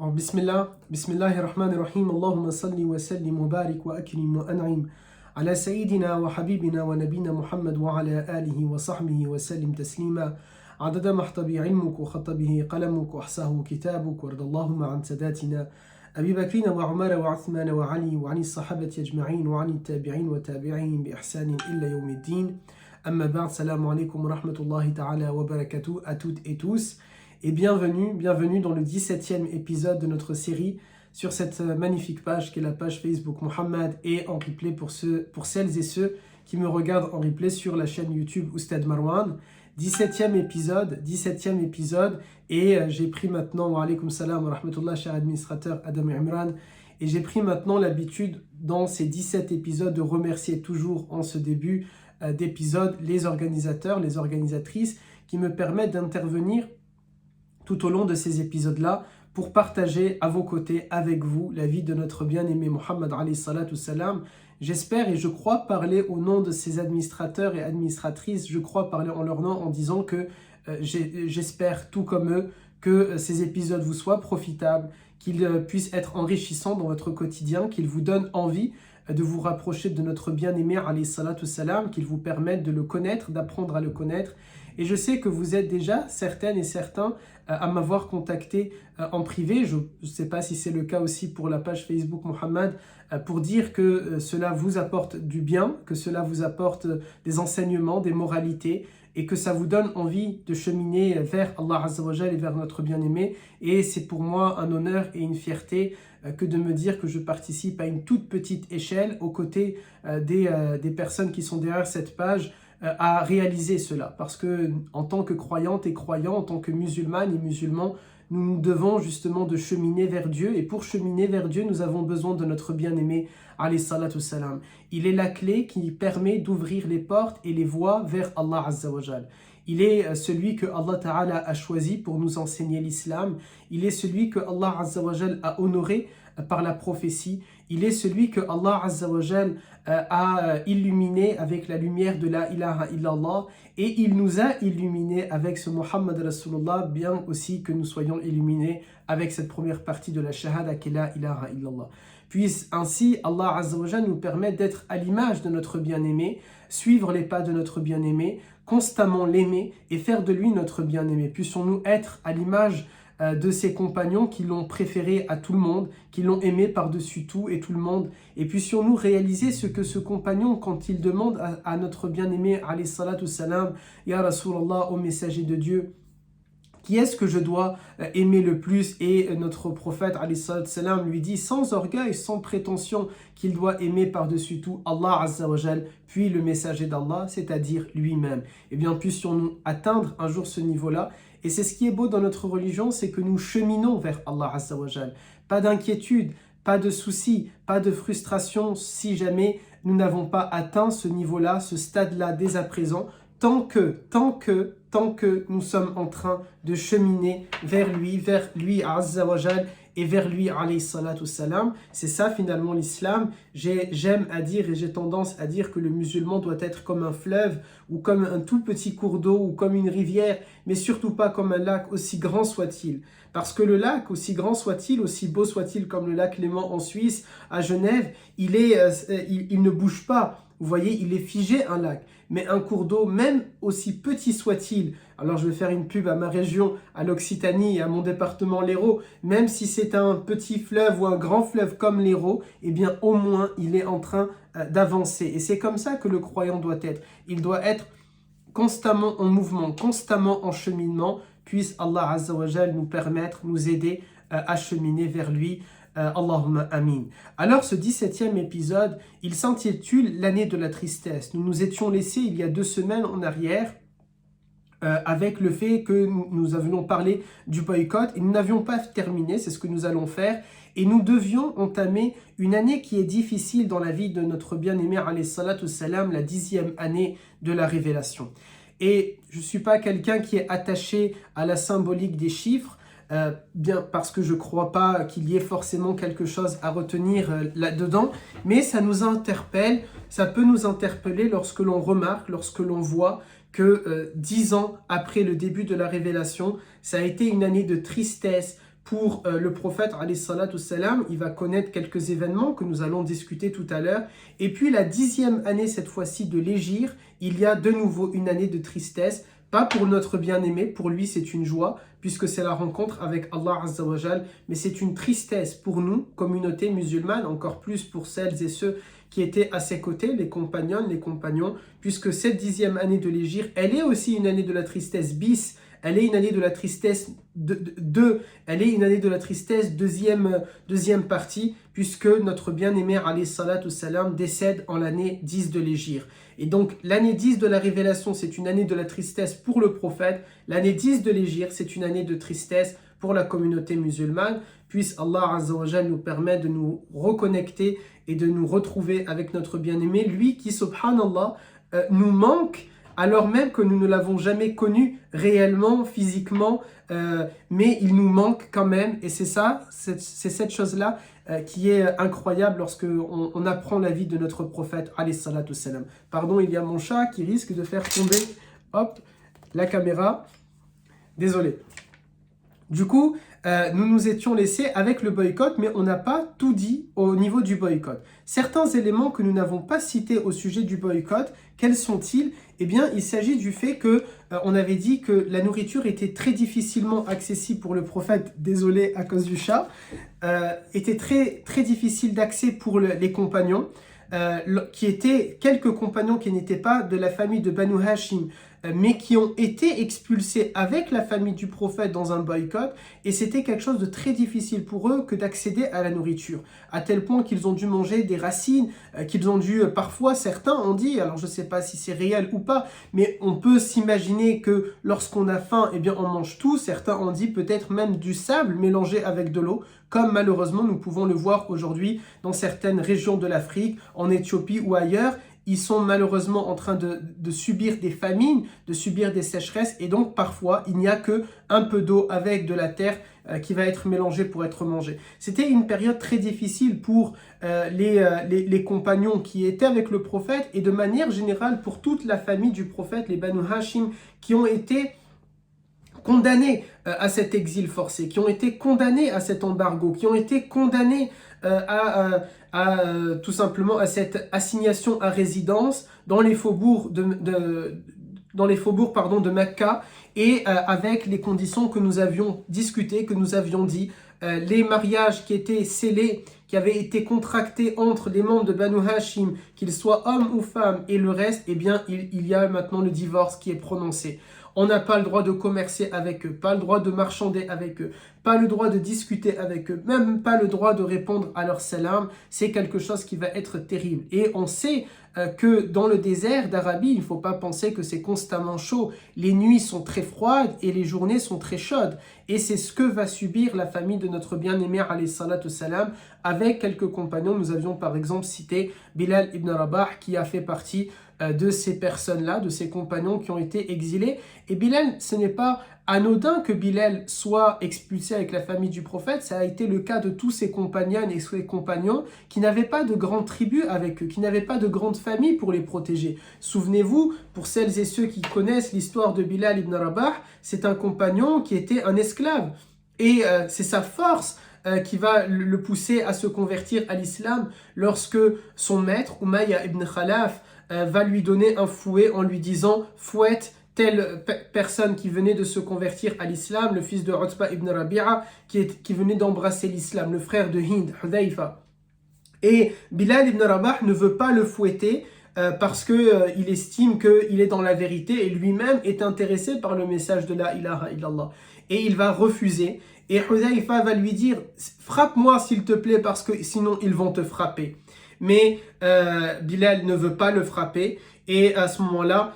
بسم الله بسم الله الرحمن الرحيم اللهم صل وسلم وبارك وأكرم وأنعم على سيدنا وحبيبنا ونبينا محمد وعلى آله وصحبه وسلم تسليما عدد ما احتوى علمك وخط به قلمك وأحصاه كتابك وارض اللهم عن ساداتنا أبي بكر وعمر وعثمان وعلي وعن الصحابة أجمعين وعن التابعين وتابعين بإحسان إلا يوم الدين أما بعد السلام عليكم ورحمة الله تعالى وبركاته à toutes et tous. Et bienvenue dans le 17e épisode de notre série sur cette magnifique page qui est la page Facebook Mohammed et en replay pour celles et ceux qui me regardent en replay sur la chaîne YouTube Oustad Marwan. 17e épisode et j'ai pris maintenant, wa alaykoum salam wa rahmatullah, cher administrateur Adam Imran, et j'ai pris maintenant l'habitude dans ces 17 épisodes de remercier toujours en ce début d'épisode les organisateurs, les organisatrices qui me permettent d'intervenir tout au long de ces épisodes-là pour partager à vos côtés, avec vous, la vie de notre bien-aimé Mohammed alayhi salatu salam. J'espère et je crois parler au nom de ces administrateurs et administratrices, je crois parler en leur nom en disant que j'espère tout comme eux que ces épisodes vous soient profitables, qu'ils puissent être enrichissants dans votre quotidien, qu'ils vous donnent envie de vous rapprocher de notre bien-aimé alayhi salatu salam, qu'ils vous permettent de le connaître, d'apprendre à le connaître. Et je sais que vous êtes déjà certaines et certains à m'avoir contacté en privé. Je ne sais pas si c'est le cas aussi pour la page Facebook Mohammed, pour dire que cela vous apporte du bien, que cela vous apporte des enseignements, des moralités, et que ça vous donne envie de cheminer vers Allah Azza wa Jal et vers notre bien-aimé. Et c'est pour moi un honneur et une fierté que de me dire que je participe à une toute petite échelle aux côtés des personnes qui sont derrière cette page, à réaliser cela, parce que en tant que croyantes et croyants, en tant que musulmanes et musulmans, nous devons justement de cheminer vers Dieu, et pour cheminer vers Dieu, nous avons besoin de notre bien-aimé alayhi salatu salam. Il est la clé qui permet d'ouvrir les portes et les voies vers Allah Azza wa Jal. Il est celui que Allah Ta'ala a choisi pour nous enseigner l'islam. Il est celui que Allah Azza wa Jal a honoré par la prophétie. Il est celui que Allah Azza wa Jal a illuminé avec la lumière de la ilaha illallah, et il nous a illuminés avec ce Muhammad Rasulullah, bien aussi que nous soyons illuminés avec cette première partie de la shahada qui est la ilaha illallah. Puisse ainsi Allah Azza wa Jal nous permettre d'être à l'image de notre bien-aimé, suivre les pas de notre bien-aimé, constamment l'aimer et faire de lui notre bien-aimé. Puissions-nous être à l'image de ses compagnons qui l'ont préféré à tout le monde, qui l'ont aimé par-dessus tout et tout le monde, et puissions-nous réaliser ce que ce compagnon, quand il demande à notre bien-aimé alayhi salatu salam, Ya Rasulallah, au messager de Dieu, qui est-ce que je dois aimer le plus? Et notre prophète alayhi salatu salam lui dit sans orgueil, sans prétention, qu'il doit aimer par-dessus tout Allah Azza wa Jal, puis le messager d'Allah, c'est-à-dire lui-même. Eh bien, puissions-nous atteindre un jour ce niveau-là. Et c'est ce qui est beau dans notre religion, c'est que nous cheminons vers Allah Azza wa Jal. Pas d'inquiétude, pas de soucis, pas de frustration si jamais nous n'avons pas atteint ce niveau-là, ce stade-là dès à présent, tant que nous sommes en train de cheminer vers lui Azza wa Jal, et vers lui alayhi salatu salam. C'est ça finalement l'islam. J'aime à dire et j'ai tendance à dire que le musulman doit être comme un fleuve ou comme un tout petit cours d'eau ou comme une rivière, mais surtout pas comme un lac, aussi grand soit-il. Parce que le lac, aussi grand soit-il, aussi beau soit-il comme le lac Léman en Suisse, à Genève, il ne bouge pas. Vous voyez, il est figé, un lac. Mais un cours d'eau, même aussi petit soit-il, alors je vais faire une pub à ma région, à l'Occitanie et à mon département l'Hérault, même si c'est un petit fleuve ou un grand fleuve comme l'Hérault, eh bien au moins il est en train d'avancer. Et c'est comme ça que le croyant doit être. Il doit être constamment en mouvement, constamment en cheminement. Puisse Allah Azza wa Jal nous permettre, nous aider à cheminer vers lui. Allahumma amin. Alors ce 17e épisode, il s'intitule l'année de la tristesse. Nous nous étions laissés il y a 2 semaines en arrière avec le fait que nous avions parlé du boycott et nous n'avions pas terminé, c'est ce que nous allons faire, et nous devions entamer une année qui est difficile dans la vie de notre bien-aimé alayhi salatu salam, la 10e année de la révélation. Et je ne suis pas quelqu'un qui est attaché à la symbolique des chiffres, bien parce que je ne crois pas qu'il y ait forcément quelque chose à retenir là-dedans, mais ça nous interpelle, ça peut nous interpeller lorsque l'on remarque, lorsque l'on voit que 10 ans après le début de la révélation, ça a été une année de tristesse pour le prophète, alayhi salatu wassalam. Il va connaître quelques événements que nous allons discuter tout à l'heure. Et puis la 10e année, cette fois-ci, de l'hégire, il y a de nouveau une année de tristesse. Pas pour notre bien-aimé, pour lui c'est une joie, puisque c'est la rencontre avec Allah Azza wa Jal, mais c'est une tristesse pour nous, communauté musulmane, encore plus pour celles et ceux qui étaient à ses côtés, les compagnons, les compagnons, puisque cette 10e année de l'hégire, elle est aussi une année de la tristesse bis, elle est une année de la tristesse elle est une année de la tristesse deuxième partie, puisque notre bien-aimé alayhi salatu wassalam décède en l'année 10 de l'hégire. Et donc l'année 10 de la révélation, c'est une année de la tristesse pour le prophète. L'année 10 de l'hégire, c'est une année de tristesse pour la communauté musulmane. Puisse Allah Azza wa Jal nous permettre de nous reconnecter et de nous retrouver avec notre bien-aimé, lui qui, subhanallah, nous manque alors même que nous ne l'avons jamais connu réellement, physiquement, mais il nous manque quand même. Et c'est ça, c'est cette chose-là qui est incroyable lorsque on apprend la vie de notre prophète, alayhi salatu wassalam. Pardon, il y a mon chat qui risque de faire tomber, hop, la caméra. Désolé. Du coup, nous nous étions laissés avec le boycott, mais on n'a pas tout dit au niveau du boycott. Certains éléments que nous n'avons pas cités au sujet du boycott, quels sont-ils? Eh bien, il s'agit du fait que on avait dit que la nourriture était très difficilement accessible pour le prophète, désolé à cause du chat, était très difficile d'accès pour les compagnons, qui étaient quelques compagnons qui n'étaient pas de la famille de Banu Hashim, mais qui ont été expulsés avec la famille du prophète dans un boycott, et c'était quelque chose de très difficile pour eux que d'accéder à la nourriture, à tel point qu'ils ont dû manger des racines, qu'ils ont dû, parfois certains ont dit, alors je ne sais pas si c'est réel ou pas, mais on peut s'imaginer que lorsqu'on a faim, eh bien on mange tout. Certains ont dit peut-être même du sable mélangé avec de l'eau, comme malheureusement nous pouvons le voir aujourd'hui dans certaines régions de l'Afrique, en Éthiopie ou ailleurs. Ils sont malheureusement en train de subir des famines, de subir des sécheresses, et donc parfois il n'y a que un peu d'eau avec de la terre qui va être mélangée pour être mangée. C'était une période très difficile pour les compagnons qui étaient avec le prophète, et de manière générale pour toute la famille du prophète, les Banu Hashim, qui ont été condamnés à cet exil forcé, qui ont été condamnés à cet embargo, qui ont été condamnés tout simplement à cette assignation à résidence dans les faubourgs de Mecca, et avec les conditions que nous avions discutées, que nous avions dit, les mariages qui étaient scellés, qui avaient été contractés entre les membres de Banu Hashim, qu'ils soient hommes ou femmes, et le reste, eh bien, il y a maintenant le divorce qui est prononcé. On n'a pas le droit de commercer avec eux, pas le droit de marchander avec eux, pas le droit de discuter avec eux, même pas le droit de répondre à leur salam. C'est quelque chose qui va être terrible. Et on sait que dans le désert d'Arabie, il ne faut pas penser que c'est constamment chaud. Les nuits sont très froides et les journées sont très chaudes. Et c'est ce que va subir la famille de notre bien-aimé alayhi salatu wassalam avec quelques compagnons. Nous avions par exemple cité Bilal ibn Rabah qui a fait partie de ces personnes-là, de ces compagnons qui ont été exilés. Et Bilal, ce n'est pas anodin que Bilal soit expulsé avec la famille du prophète. Ça a été le cas de tous ses compagnons et ses compagnons qui n'avaient pas de grandes tribus avec eux, qui n'avaient pas de grandes familles pour les protéger. Souvenez-vous, pour celles et ceux qui connaissent l'histoire de Bilal ibn Rabah, c'est un compagnon qui était un esclave. Et c'est sa force qui va le pousser à se convertir à l'islam lorsque son maître, Umayya ibn Khalaf, va lui donner un fouet en lui disant « fouette telle personne qui venait de se convertir à l'islam, le fils de Utba ibn Rabi'a, qui venait d'embrasser l'islam, le frère de Hind, Hudayfa. » Et Bilal ibn Rabah ne veut pas le fouetter parce qu'il estime qu'il est dans la vérité et lui-même est intéressé par le message de la ilaha illallah. Et il va refuser. Et Hudayfa va lui dire « frappe-moi s'il te plaît parce que sinon ils vont te frapper ». Mais Bilal ne veut pas le frapper, et à ce moment-là,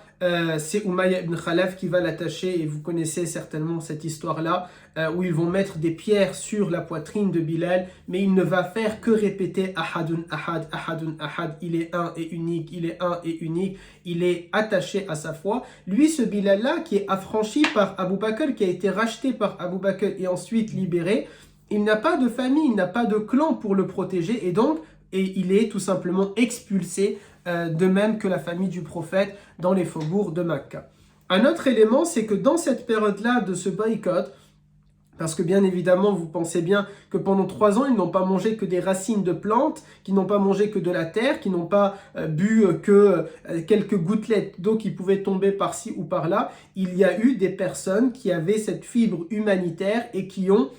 c'est Umayya ibn Khalaf qui va l'attacher, et vous connaissez certainement cette histoire-là, où ils vont mettre des pierres sur la poitrine de Bilal, mais il ne va faire que répéter Ahadun Ahad, Ahadun Ahad, il est un et unique, il est un et unique, il est attaché à sa foi. Lui, ce Bilal-là, qui est affranchi par Abu Bakr, qui a été racheté par Abu Bakr et ensuite libéré, il n'a pas de famille, il n'a pas de clan pour le protéger, et donc il est tout simplement expulsé, de même que la famille du prophète dans les faubourgs de Mecca. Un autre élément, c'est que dans cette période-là de ce boycott, Parce que bien évidemment, vous pensez bien que pendant 3 ans, ils n'ont pas mangé que des racines de plantes, qu'ils n'ont pas mangé que de la terre, qu'ils n'ont pas bu que quelques gouttelettes d'eau qui pouvaient tomber par-ci ou par-là. Il y a eu des personnes qui avaient cette fibre humanitaire et qui ont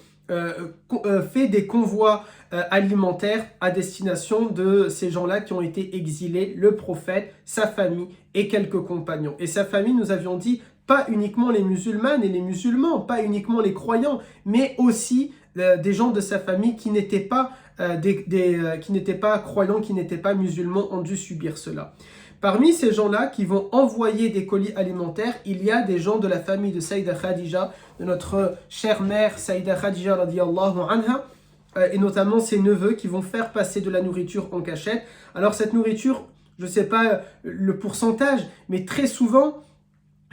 fait des convois alimentaires à destination de ces gens-là qui ont été exilés, le prophète, sa famille et quelques compagnons. Et sa famille, nous avions dit, pas uniquement les musulmanes et les musulmans, pas uniquement les croyants, mais aussi des gens de sa famille qui n'étaient pas, qui n'étaient pas croyants, qui n'étaient pas musulmans, ont dû subir cela. Parmi ces gens-là qui vont envoyer des colis alimentaires, il y a des gens de la famille de Saïda Khadija, de notre chère mère Saïda Khadija radiyallahu anha, et notamment ses neveux qui vont faire passer de la nourriture en cachette. Alors cette nourriture, je ne sais pas le pourcentage, mais très souvent,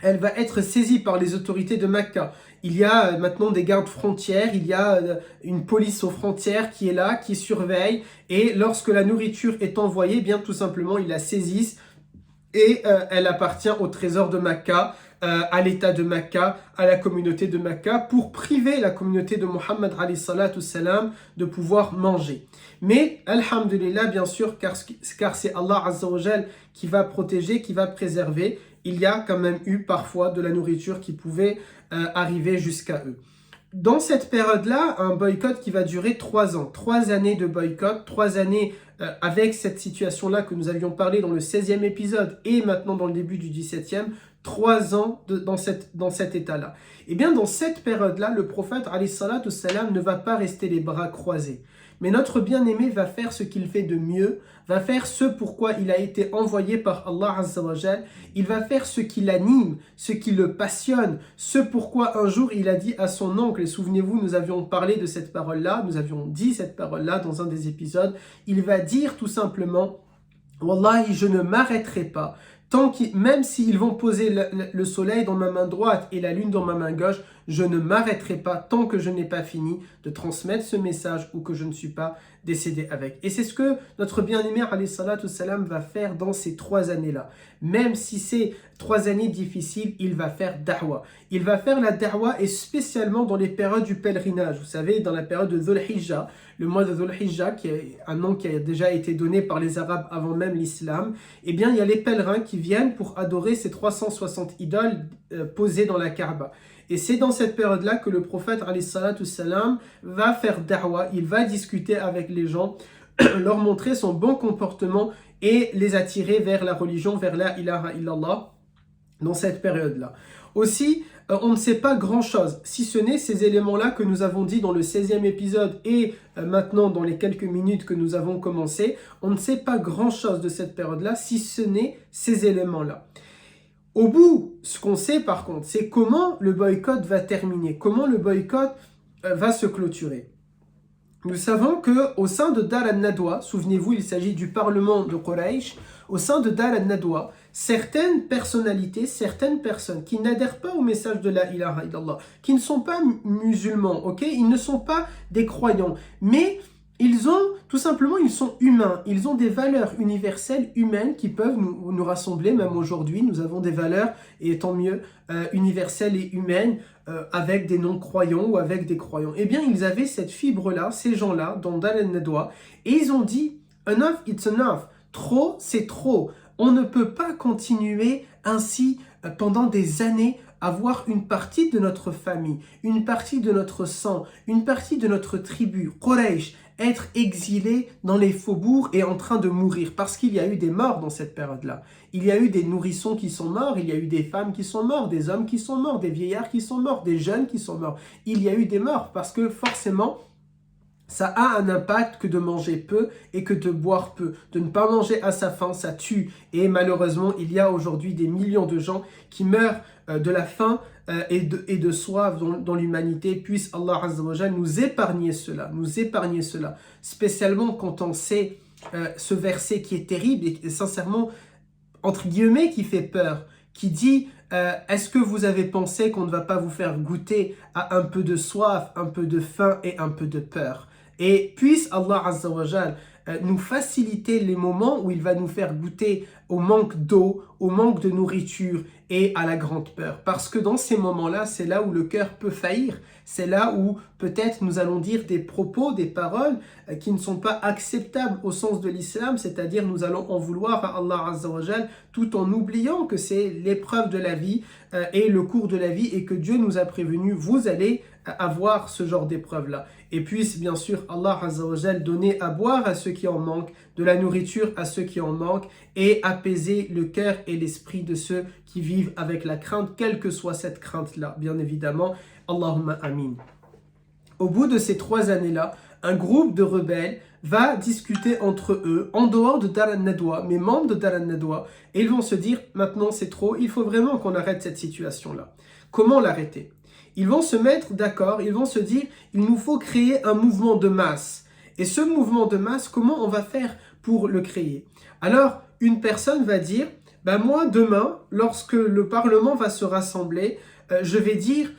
elle va être saisie par les autorités de Mecca. Il y a maintenant des gardes frontières, il y a une police aux frontières qui est là, qui surveille. Et lorsque la nourriture est envoyée, bien tout simplement, ils la saisissent et elle appartient au trésor de Mecca, à l'État de Mecca, à la communauté de Mecca, pour priver la communauté de Mohammed alayhi salatu salam de pouvoir manger. Mais, alhamdulillah, bien sûr, car c'est Allah Azza wa Jal qui va protéger, qui va préserver, il y a quand même eu parfois de la nourriture qui pouvait arriver jusqu'à eux. Dans cette période-là, un boycott qui va durer 3 ans. 3 années de boycott, 3 années avec cette situation-là que nous avions parlé dans le 16e épisode et maintenant dans le début du 17e, 3 ans dans cet état-là. Et bien dans cette période-là, le prophète alayhi salatu salam ne va pas rester les bras croisés. Mais notre bien-aimé va faire ce qu'il fait de mieux, va faire ce pourquoi il a été envoyé par Allah Azza wa Jal. Il va faire ce qui l'anime, ce qui le passionne, ce pourquoi un jour il a dit à son oncle, et souvenez-vous, nous avions parlé de cette parole-là, nous avions dit cette parole-là dans un des épisodes, il va dire tout simplement, Wallahi, je ne m'arrêterai pas. Même s'ils vont poser le soleil dans ma main droite et la lune dans ma main gauche, je ne m'arrêterai pas tant que je n'ai pas fini de transmettre ce message ou que je ne suis pas décédé avec. Et c'est ce que notre bien-aimé alayhi salatu salam va faire dans ces 3 années-là. Même si c'est 3 années difficiles, il va faire da'wa. Il va faire la da'wa et spécialement dans les périodes du pèlerinage. Vous savez, dans la période de Dhul Hijjah, le mois de Dhul Hijjah, qui est un nom qui a déjà été donné par les Arabes avant même l'islam, eh bien il y a les pèlerins qui viennent pour adorer ces 360 idoles posées dans la Kaaba. Et c'est dans cette période-là que le prophète alayhi salatu salam va faire da'wa, il va discuter avec les gens, leur montrer son bon comportement et les attirer vers la religion, vers la ilaha illallah dans cette période-là. Aussi, on ne sait pas grand-chose, si ce n'est ces éléments-là que nous avons dit dans le 16e épisode et maintenant dans les quelques minutes que nous avons commencé, on ne sait pas grand-chose de cette période-là, si ce n'est ces éléments-là. Au bout, ce qu'on sait par contre, c'est comment le boycott va terminer, comment le boycott va se clôturer. Nous savons qu'au sein de Dar al-Nadwa, souvenez-vous, il s'agit du parlement de Quraysh, au sein de Dar al-Nadwa, certaines personnalités, certaines personnes qui n'adhèrent pas au message de la ilaha illallah, qui ne sont pas musulmans, ok, ils ne sont pas des croyants, mais ils ont, tout simplement, ils sont humains. Ils ont des valeurs universelles humaines qui peuvent nous rassembler, même aujourd'hui. Nous avons des valeurs, et tant mieux, universelles et humaines, avec des non-croyants ou avec des croyants. Eh bien, ils avaient cette fibre-là, ces gens-là, dans Dar al-Nadwa, et ils ont dit « Enough, it's enough ». Trop, c'est trop. On ne peut pas continuer ainsi pendant des années à voir une partie de notre famille, une partie de notre sang, une partie de notre tribu, Quraysh, être exilé dans les faubourgs et en train de mourir. Parce qu'il y a eu des morts dans cette période-là. Il y a eu des nourrissons qui sont morts, il y a eu des femmes qui sont mortes, des hommes qui sont morts, des vieillards qui sont morts, des jeunes qui sont morts. Il y a eu des morts parce que forcément, ça a un impact que de manger peu et que de boire peu. De ne pas manger à sa faim, ça tue. Et malheureusement, il y a aujourd'hui des millions de gens qui meurent de la faim et de soif dans l'humanité. Puisse Allah Azza wa Jal nous épargner cela, spécialement quand on sait ce verset qui est terrible et sincèrement, entre guillemets, qui fait peur, qui dit est-ce que vous avez pensé qu'on ne va pas vous faire goûter à un peu de soif, un peu de faim et un peu de peur? Et puisse Allah Azza wa Jal nous faciliter les moments où il va nous faire goûter au manque d'eau, au manque de nourriture et à la grande peur. Parce que dans ces moments-là, c'est là où le cœur peut faillir. C'est là où peut-être nous allons dire des propos, des paroles qui ne sont pas acceptables au sens de l'islam, c'est-à-dire nous allons en vouloir à Allah Azza wa Jal tout en oubliant que c'est l'épreuve de la vie et le cours de la vie et que Dieu nous a prévenu, vous allez avoir ce genre d'épreuve-là. Et puisse bien sûr Allah Azza wa Jal donner à boire à ceux qui en manquent, de la nourriture à ceux qui en manquent et apaiser le cœur et l'esprit de ceux qui vivent avec la crainte, quelle que soit cette crainte-là, bien évidemment. Allahumma amin. Au bout de ces 3 années-là, un groupe de rebelles va discuter entre eux, en dehors de Dar al-Nadwa, mais membres de Dar al-Nadwa, et ils vont se dire, maintenant c'est trop, il faut vraiment qu'on arrête cette situation-là. Comment l'arrêter? Ils vont se mettre d'accord, ils vont se dire, il nous faut créer un mouvement de masse. Et ce mouvement de masse, comment on va faire pour le créer? Alors, une personne va dire, ben moi demain, lorsque le Parlement va se rassembler, je vais dire,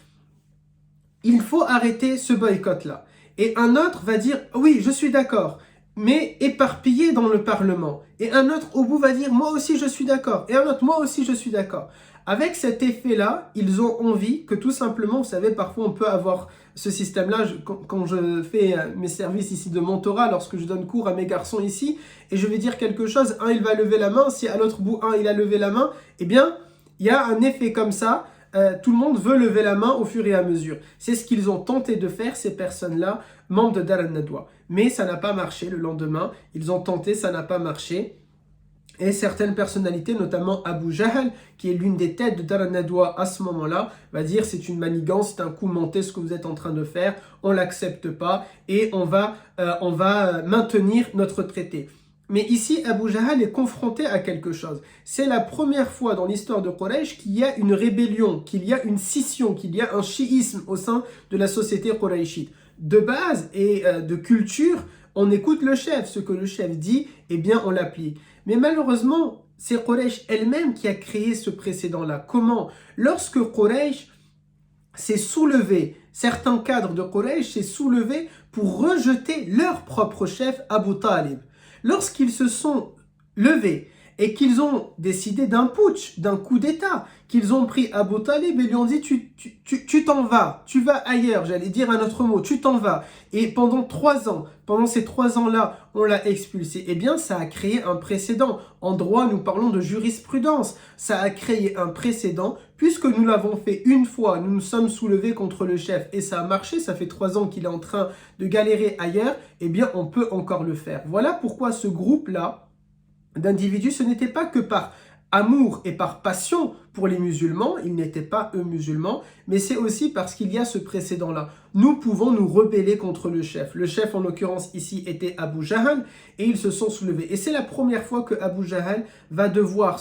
il faut arrêter ce boycott-là. Et un autre va dire, oui, je suis d'accord, mais éparpillé dans le Parlement. Et un autre au bout va dire, moi aussi je suis d'accord. Et un autre, moi aussi je suis d'accord. Avec cet effet-là, ils ont envie que tout simplement, vous savez, parfois on peut avoir ce système-là, quand je fais mes services ici de mentorat, lorsque je donne cours à mes garçons ici, et je vais dire quelque chose, un il va lever la main, si à l'autre bout un il a levé la main, eh bien, il y a un effet comme ça. Tout le monde veut lever la main au fur et à mesure. C'est ce qu'ils ont tenté de faire, ces personnes-là, membres de Dar al-Nadwa. Mais ça n'a pas marché le lendemain. Ils ont tenté, ça n'a pas marché. Et certaines personnalités, notamment Abu Jahl, qui est l'une des têtes de Dar al-Nadwa à ce moment-là, va dire c'est une manigance, c'est un coup monté ce que vous êtes en train de faire, on ne l'accepte pas et on va maintenir notre traité. Mais ici, Abu Jahl est confronté à quelque chose. C'est la première fois dans l'histoire de Quraysh qu'il y a une rébellion, qu'il y a une scission, qu'il y a un chiisme au sein de la société qurayshite. De base et de culture, on écoute le chef. Ce que le chef dit, eh bien, on l'applique. Mais malheureusement, c'est Quraysh elle-même qui a créé ce précédent-là. Comment? Lorsque Quraysh s'est soulevé, certains cadres de Quraysh s'est soulevé pour rejeter leur propre chef, Abu Talib. Lorsqu'ils se sont levés et qu'ils ont décidé d'un putsch, d'un coup d'État, qu'ils ont pris Abu Talib et lui ont dit tu t'en vas, tu vas ailleurs, j'allais dire un autre mot, tu t'en vas. Et pendant 3 ans, pendant ces 3 ans-là, on l'a expulsé. Eh bien, ça a créé un précédent. En droit, nous parlons de jurisprudence. Ça a créé un précédent. Puisque nous l'avons fait une fois, nous nous sommes soulevés contre le chef et ça a marché, ça fait 3 ans qu'il est en train de galérer ailleurs, eh bien, on peut encore le faire. Voilà pourquoi ce groupe-là d'individus, ce n'était pas que par amour et par passion pour les musulmans, ils n'étaient pas eux musulmans, mais c'est aussi parce qu'il y a ce précédent-là. Nous pouvons nous rebeller contre le chef. Le chef, en l'occurrence ici, était Abu Jahl et ils se sont soulevés. Et c'est la première fois que Abu Jahl va devoir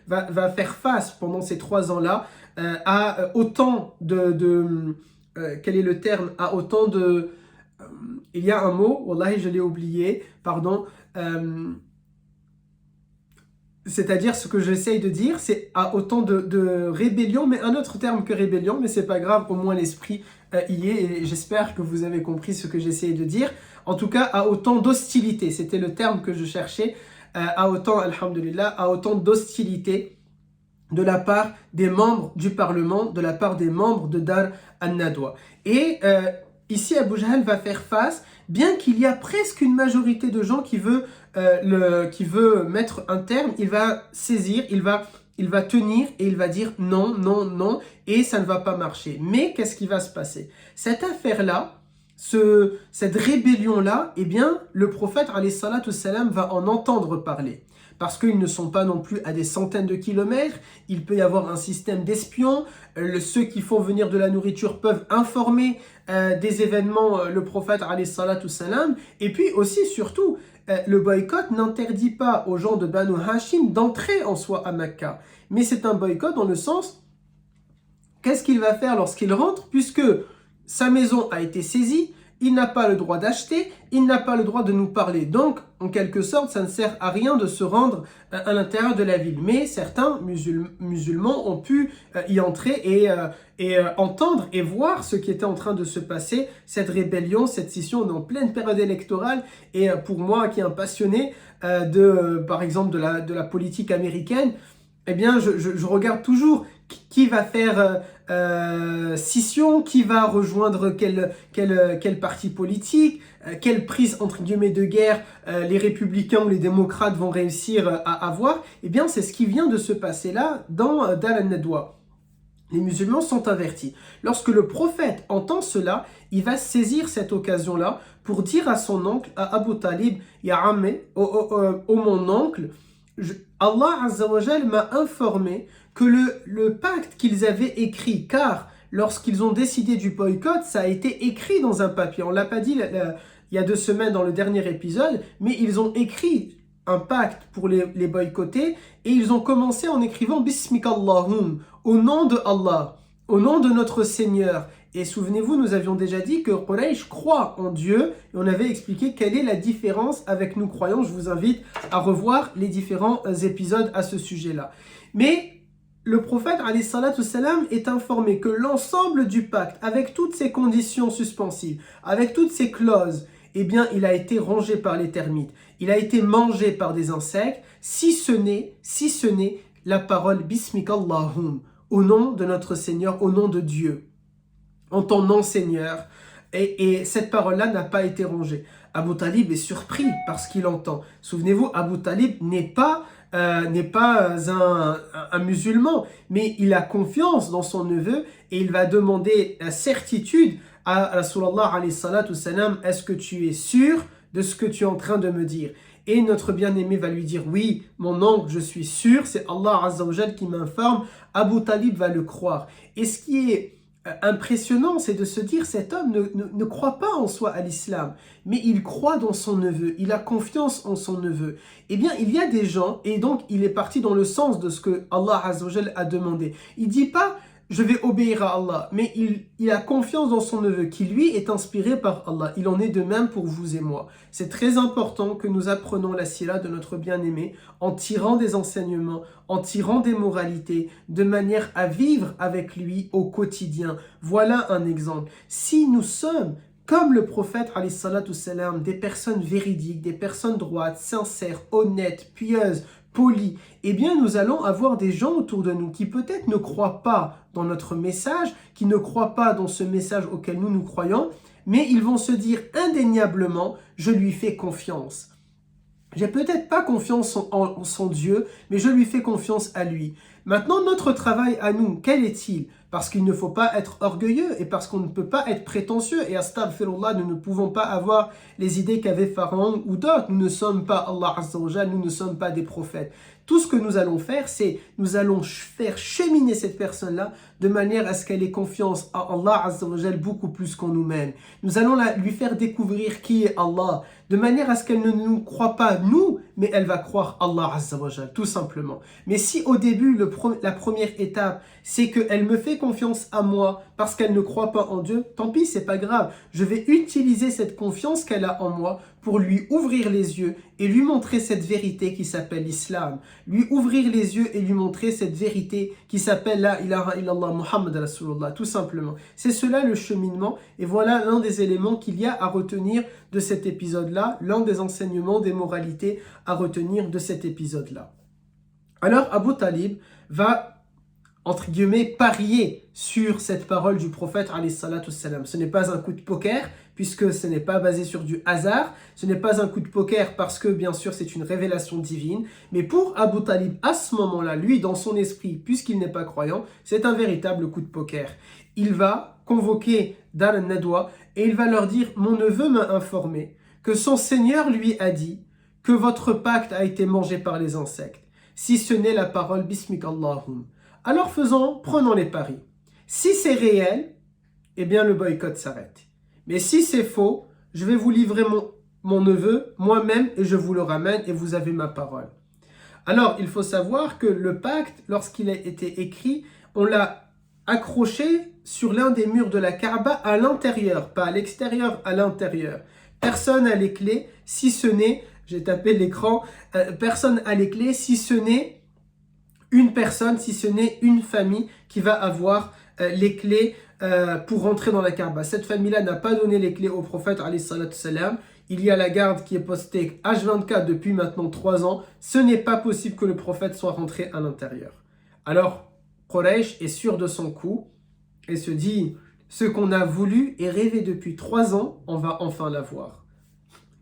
va faire face pendant ces 3 ans-là à autant quel est le terme? À autant de... il y a un mot, wallahi je l'ai oublié, pardon, c'est-à-dire, ce que j'essaye de dire, c'est à autant de rébellion, mais un autre terme que rébellion, mais c'est pas grave, au moins l'esprit y est, et j'espère que vous avez compris ce que j'essayais de dire. En tout cas, à autant d'hostilité, c'était le terme que je cherchais, à autant, alhamdulillah, à autant d'hostilité de la part des membres du Parlement, de la part des membres de Dar al-Nadwa. Et ici, Abu Jahl va faire face, bien qu'il y a presque une majorité de gens qui veut mettre un terme, il va saisir, il va tenir et il va dire non, non, non, et ça ne va pas marcher. Mais qu'est-ce qui va se passer? Cette affaire-là, cette rébellion-là, eh bien, le prophète, alayhi salatu wassalam, va en entendre parler. Parce qu'ils ne sont pas non plus à des centaines de kilomètres, il peut y avoir un système d'espions, ceux qui font venir de la nourriture peuvent informer des événements le prophète alayhi salatu wassalam, et puis aussi, surtout, le boycott n'interdit pas aux gens de Banu Hashim d'entrer en soi à Mecca, mais c'est un boycott dans le sens, qu'est-ce qu'il va faire lorsqu'il rentre, puisque sa maison a été saisie, il n'a pas le droit d'acheter, il n'a pas le droit de nous parler. Donc, en quelque sorte, ça ne sert à rien de se rendre à l'intérieur de la ville. Mais certains musulmans ont pu y entrer et entendre et voir ce qui était en train de se passer, cette rébellion, cette scission. On est en pleine période électorale. Et pour moi, qui est un passionné par exemple, de la politique américaine, eh bien, je regarde toujours qui va faire scission, qui va rejoindre quel parti politique, quelle prise, entre guillemets, de guerre les républicains ou les démocrates vont réussir à avoir. Eh bien, c'est ce qui vient de se passer là dans Dar al-Nadwa. Les musulmans sont avertis. Lorsque le prophète entend cela, il va saisir cette occasion-là pour dire à son oncle, à Abu Talib, Ya Ammé, mon oncle, Allah Azza wa Jal m'a informé que le pacte qu'ils avaient écrit, car lorsqu'ils ont décidé du boycott, ça a été écrit dans un papier. On ne l'a pas dit il y a 2 semaines dans le dernier épisode, mais ils ont écrit un pacte pour les boycotter et ils ont commencé en écrivant Bismikallahum, au nom de Allah, au nom de notre Seigneur. Et souvenez-vous, nous avions déjà dit que Quraysh croit en Dieu et on avait expliqué quelle est la différence avec nous croyants. Je vous invite à revoir les différents épisodes à ce sujet-là. Mais le prophète alayhi salatu salam est informé que l'ensemble du pacte, avec toutes ses conditions suspensives, avec toutes ses clauses, eh bien, il a été rongé par les termites. Il a été mangé par des insectes, si ce n'est la parole Bismikallahum, au nom de notre Seigneur, au nom de Dieu, en ton nom Seigneur. Et cette parole-là n'a pas été rongée. Abu Talib est surpris par ce qu'il entend. Souvenez-vous, Abu Talib n'est pas un musulman, mais il a confiance dans son neveu et il va demander la certitude à Rasulallah alayhi salatu salam, est-ce que tu es sûr de ce que tu es en train de me dire? Et notre bien-aimé va lui dire, oui, mon oncle, je suis sûr, c'est Allah Azza wa Jal qui m'informe. Abu Talib va le croire. Et ce qui est impressionnant, c'est de se dire, cet homme ne croit pas en soi à l'islam, mais il croit dans son neveu, il a confiance en son neveu. Eh bien, il y a des gens, et donc il est parti dans le sens de ce que Allah Azza wa Jal a demandé. Il dit pas, je vais obéir à Allah, mais il a confiance dans son neveu qui lui est inspiré par Allah. Il en est de même pour vous et moi. C'est très important que nous apprenons la sira de notre bien-aimé en tirant des enseignements, en tirant des moralités, de manière à vivre avec lui au quotidien. Voilà un exemple. Si nous sommes comme le prophète, alayhi salatu salam, des personnes véridiques, des personnes droites, sincères, honnêtes, pieuses, polies, eh bien nous allons avoir des gens autour de nous qui peut-être ne croient pas dans notre message, qui ne croient pas dans ce message auquel nous croyons, mais ils vont se dire indéniablement, je lui fais confiance. J'ai peut-être pas confiance en son Dieu, mais je lui fais confiance à lui. Maintenant, notre travail à nous, quel est-il? Parce qu'il ne faut pas être orgueilleux et parce qu'on ne peut pas être prétentieux. Et astaghfirullah, nous ne pouvons pas avoir les idées qu'avait Pharaon ou d'autres. Nous ne sommes pas Allah Azza wa Jal, nous ne sommes pas des prophètes. Tout ce que nous allons faire, c'est nous allons faire cheminer cette personne-là de manière à ce qu'elle ait confiance à Allah Azza wa Jal beaucoup plus qu'en nous-mêmes. Nous allons lui faire découvrir qui est Allah, de manière à ce qu'elle ne nous croit pas nous, mais elle va croire Allah Azza wa Jal, tout simplement. Mais si au début, la première étape, c'est qu'elle me fait confiance à moi parce qu'elle ne croit pas en Dieu, tant pis, c'est pas grave. Je vais utiliser cette confiance qu'elle a en moi pour lui ouvrir les yeux et lui montrer cette vérité qui s'appelle l'islam. Lui ouvrir les yeux et lui montrer cette vérité qui s'appelle la ilaha illallah Muhammad Rasulullah, tout simplement. C'est cela le cheminement et voilà l'un des éléments qu'il y a à retenir de cet épisode-là, l'un des enseignements, des moralités à retenir de cet épisode-là. Alors Abu Talib va, entre guillemets, parier sur cette parole du prophète alayhi salatu salam. Ce n'est pas un coup de poker, puisque ce n'est pas basé sur du hasard, ce n'est pas un coup de poker parce que bien sûr c'est une révélation divine, mais pour Abu Talib à ce moment-là, lui dans son esprit, puisqu'il n'est pas croyant, c'est un véritable coup de poker. Il va convoquer Dar al-Nadwa et il va leur dire, mon neveu m'a informé que son Seigneur lui a dit que votre pacte a été mangé par les insectes, si ce n'est la parole Bismikallahum. Alors prenons les paris. Si c'est réel, eh bien le boycott s'arrête. Mais si c'est faux, je vais vous livrer mon neveu moi-même et je vous le ramène et vous avez ma parole. Alors, il faut savoir que le pacte, lorsqu'il a été écrit, on l'a accroché sur l'un des murs de la Kaaba à l'intérieur, pas à l'extérieur, à l'intérieur. Personne n'a les clés, si ce n'est, j'ai tapé l'écran, personne n'a les clés, si ce n'est une personne, si ce n'est une famille qui va avoir les clés pour rentrer dans la Kaaba. Cette famille-là n'a pas donné les clés au prophète, alayhi salatu salam. Il y a la garde qui est postée H24 depuis maintenant 3 ans. Ce n'est pas possible que le prophète soit rentré à l'intérieur. Alors, Quraysh est sûr de son coup et se dit, ce qu'on a voulu et rêvé depuis 3 ans, on va enfin l'avoir.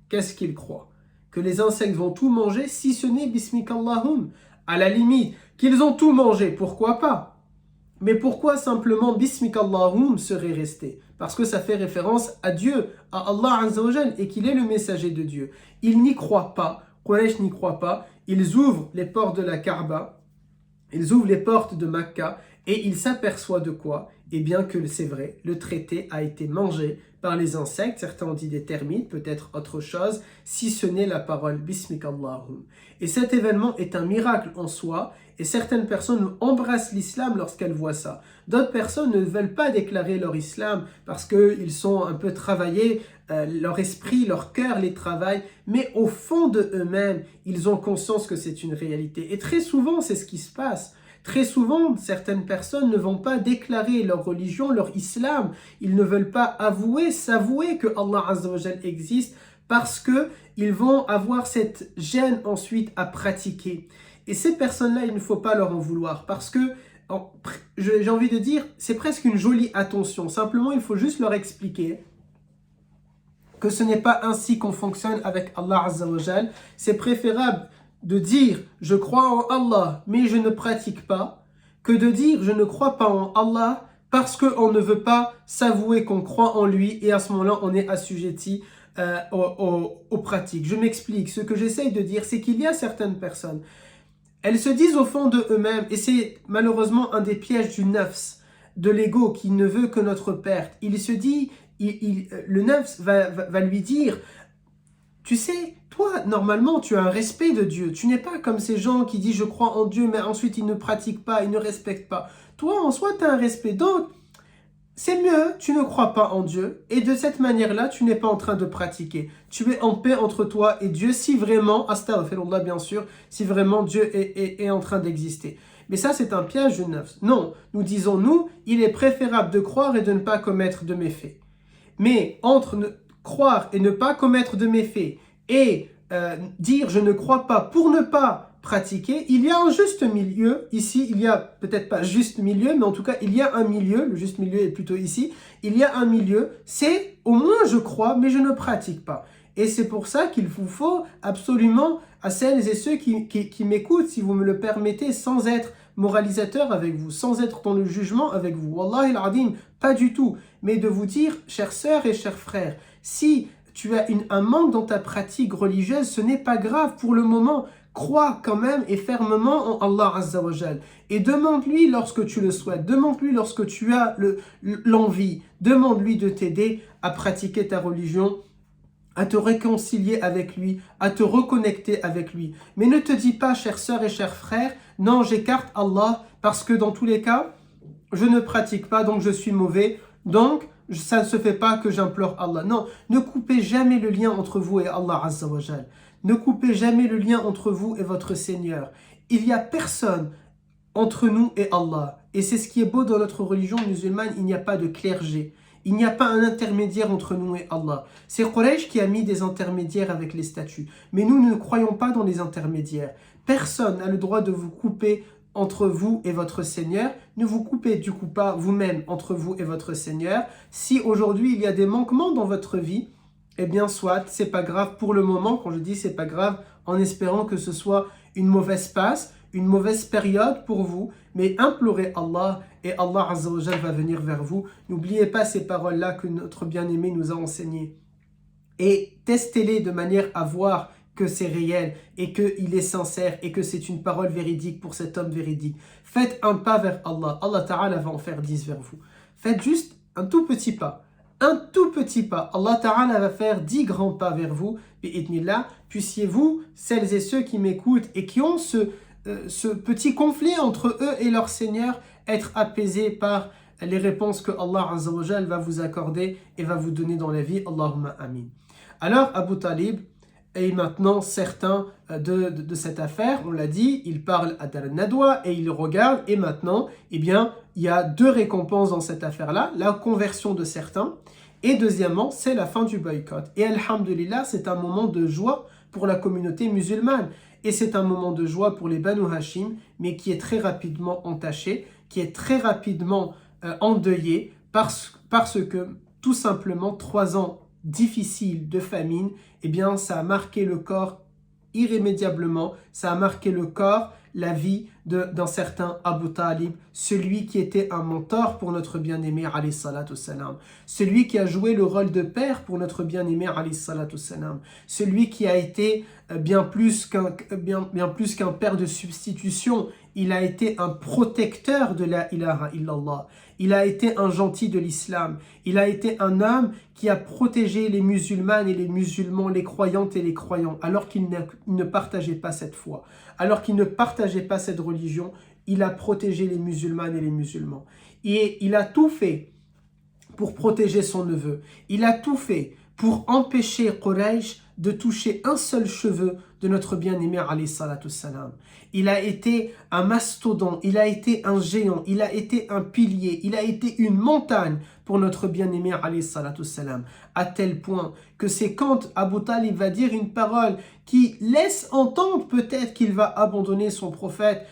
Qu'est-ce qu'il croit? Que les insectes vont tout manger, si ce n'est Bismikallahum. À la limite, qu'ils ont tout mangé, pourquoi pas? Mais pourquoi simplement Bismikallahum serait resté? Parce que ça fait référence à Dieu, à Allah Azza wa Jal, et qu'il est le messager de Dieu. Ils n'y croient pas, Quraysh n'y croit pas, ils ouvrent les portes de la Kaaba, ils ouvrent les portes de Makka, et ils s'aperçoivent de quoi? Eh bien que c'est vrai, le traité a été mangé par les insectes, certains ont dit des termites, peut-être autre chose, si ce n'est la parole Bismikallahum. Et cet événement est un miracle en soi, et certaines personnes embrassent l'islam lorsqu'elles voient ça. D'autres personnes ne veulent pas déclarer leur islam parce qu'ils sont un peu travaillés, leur esprit, leur cœur les travaille, mais au fond de eux-mêmes, ils ont conscience que c'est une réalité. Et très souvent, c'est ce qui se passe. Très souvent, certaines personnes ne vont pas déclarer leur religion, leur islam. Ils ne veulent pas s'avouer que Allah Azza wa Jal existe parce qu'ils vont avoir cette gêne ensuite à pratiquer. Et ces personnes-là, il ne faut pas leur en vouloir parce que, j'ai envie de dire, c'est presque une jolie attention. Simplement, il faut juste leur expliquer que ce n'est pas ainsi qu'on fonctionne avec Allah Azza wa Jal. C'est préférable de dire « je crois en Allah mais je ne pratique pas » que de dire « je ne crois pas en Allah parce qu'on ne veut pas s'avouer qu'on croit en lui et à ce moment-là on est assujetti aux pratiques ». Je m'explique, ce que j'essaye de dire c'est qu'il y a certaines personnes, elles se disent au fond de eux-mêmes, et c'est malheureusement un des pièges du nafs, de l'ego qui ne veut que notre perte. Il se dit, le nafs va lui dire « tu sais, toi, normalement, tu as un respect de Dieu. Tu n'es pas comme ces gens qui disent « je crois en Dieu » mais ensuite ils ne pratiquent pas, ils ne respectent pas. Toi, en soi, tu as un respect. Donc, c'est mieux, tu ne crois pas en Dieu et de cette manière-là, tu n'es pas en train de pratiquer. Tu es en paix entre toi et Dieu si vraiment, astaghfirullah bien sûr, si vraiment Dieu est en train d'exister. Mais ça, c'est un piège de nafs. Non, nous disons, nous, il est préférable de croire et de ne pas commettre de méfaits. Mais entre croire et ne pas commettre de méfaits et dire je ne crois pas pour ne pas pratiquer, il y a un juste milieu. Ici, il y a peut-être pas juste milieu, mais en tout cas, il y a un milieu. Le juste milieu est plutôt ici. Il y a un milieu. C'est au moins je crois, mais je ne pratique pas. Et c'est pour ça qu'il vous faut absolument, à celles et ceux qui m'écoutent, si vous me le permettez, sans être moralisateur avec vous, sans être dans le jugement avec vous. Wallahi al-Adim, pas du tout. Mais de vous dire, chères sœurs et chers frères, si tu as un manque dans ta pratique religieuse, ce n'est pas grave pour le moment. Crois quand même et fermement en Allah Azza wa Jal. Et demande-lui lorsque tu le souhaites, demande-lui lorsque tu as l'envie, demande-lui de t'aider à pratiquer ta religion, à te réconcilier avec lui, à te reconnecter avec lui. Mais ne te dis pas, chères sœurs et chers frères, non, j'écarte Allah parce que dans tous les cas, je ne pratique pas, donc je suis mauvais, donc ça ne se fait pas que j'implore Allah. Non, ne coupez jamais le lien entre vous et Allah Azza wa Jal. Ne coupez jamais le lien entre vous et votre Seigneur. Il n'y a personne entre nous et Allah. Et c'est ce qui est beau dans notre religion musulmane, il n'y a pas de clergé. Il n'y a pas un intermédiaire entre nous et Allah. C'est Quraysh qui a mis des intermédiaires avec les statues. Mais nous ne croyons pas dans les intermédiaires. Personne n'a le droit de vous couper entre vous et votre Seigneur. Ne vous coupez du coup pas vous-même entre vous et votre Seigneur. Si aujourd'hui il y a des manquements dans votre vie, eh bien soit, c'est pas grave pour le moment. Quand je dis c'est pas grave, en espérant que ce soit une mauvaise passe, une mauvaise période pour vous, mais implorez Allah et Allah Azza wa Jal va venir vers vous. N'oubliez pas ces paroles-là que notre bien-aimé nous a enseignées. Et testez-les de manière à voir que c'est réel et qu'il est sincère et que c'est une parole véridique pour cet homme véridique. Faites un pas vers Allah. Allah Ta'ala va en faire 10 vers vous. Faites juste un tout petit pas. Un tout petit pas. Allah Ta'ala va faire 10 grands pas vers vous. Bi'idnillah, puissiez-vous, celles et ceux qui m'écoutent et qui ont ce petit conflit entre eux et leur Seigneur, être apaisés par les réponses que Allah Azza wa Jal va vous accorder et va vous donner dans la vie. Allahumma amin. Alors, Abu Talib Et maintenant, certains de cette affaire, on l'a dit, ils parlent à Dar Nadwa et ils regardent. Et maintenant, eh bien, il y a deux récompenses dans cette affaire-là. La conversion de certains. Et deuxièmement, c'est la fin du boycott. Et alhamdulillah, c'est un moment de joie pour la communauté musulmane. Et c'est un moment de joie pour les Banu Hashim, mais qui est très rapidement entaché, qui est très rapidement endeuillé, parce que tout simplement 3 ans difficiles de famine, eh bien ça a marqué le corps irrémédiablement, ça a marqué le corps, la vie d'un certain Abu Talib, celui qui était un mentor pour notre bien-aimé alayhi salatu salam, celui qui a joué le rôle de père pour notre bien-aimé alayhi salatu salam, celui qui a été bien plus qu'un père de substitution, il a été un protecteur de la ilaha illallah, il a été un gentil de l'islam, il a été un homme qui a protégé les musulmanes et les musulmans, les croyantes et les croyants, alors qu'il ne partageait pas cette foi, alors qu'il ne partageait pas cette religion, il a protégé les musulmanes et les musulmans. Et il a tout fait pour protéger son neveu. Il a tout fait pour empêcher Quraysh de toucher un seul cheveu de notre bien-aimé alayhi salatu salam. Il a été un mastodonte, il a été un géant, il a été un pilier, il a été une montagne pour notre bien-aimé alayhi salatu salam, à tel point que c'est quand Abu Talib va dire une parole qui laisse entendre peut-être qu'il va abandonner son prophète,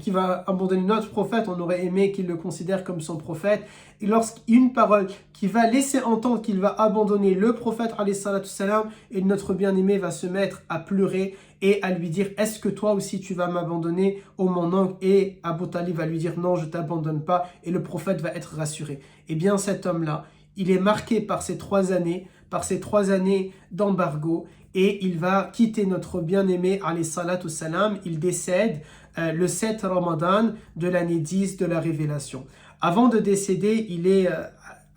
qu'il va abandonner notre prophète, on aurait aimé qu'il le considère comme son prophète, et lorsqu'une parole qui va laisser entendre qu'il va abandonner le prophète alayhi salatu salam, et notre bien-aimé va se mettre à pleurer et à lui dire, est-ce que toi aussi tu vas m'abandonner, ô mon oncle? Et Abu Talib va lui dire, non, je ne t'abandonne pas, et le prophète va être rassuré. Eh bien cet homme-là, il est marqué par ces 3 années, d'embargo, et il va quitter notre bien-aimé alayhi salatu salam. Il décède le 7 Ramadan de l'année 10 de la révélation. Avant de décéder, il est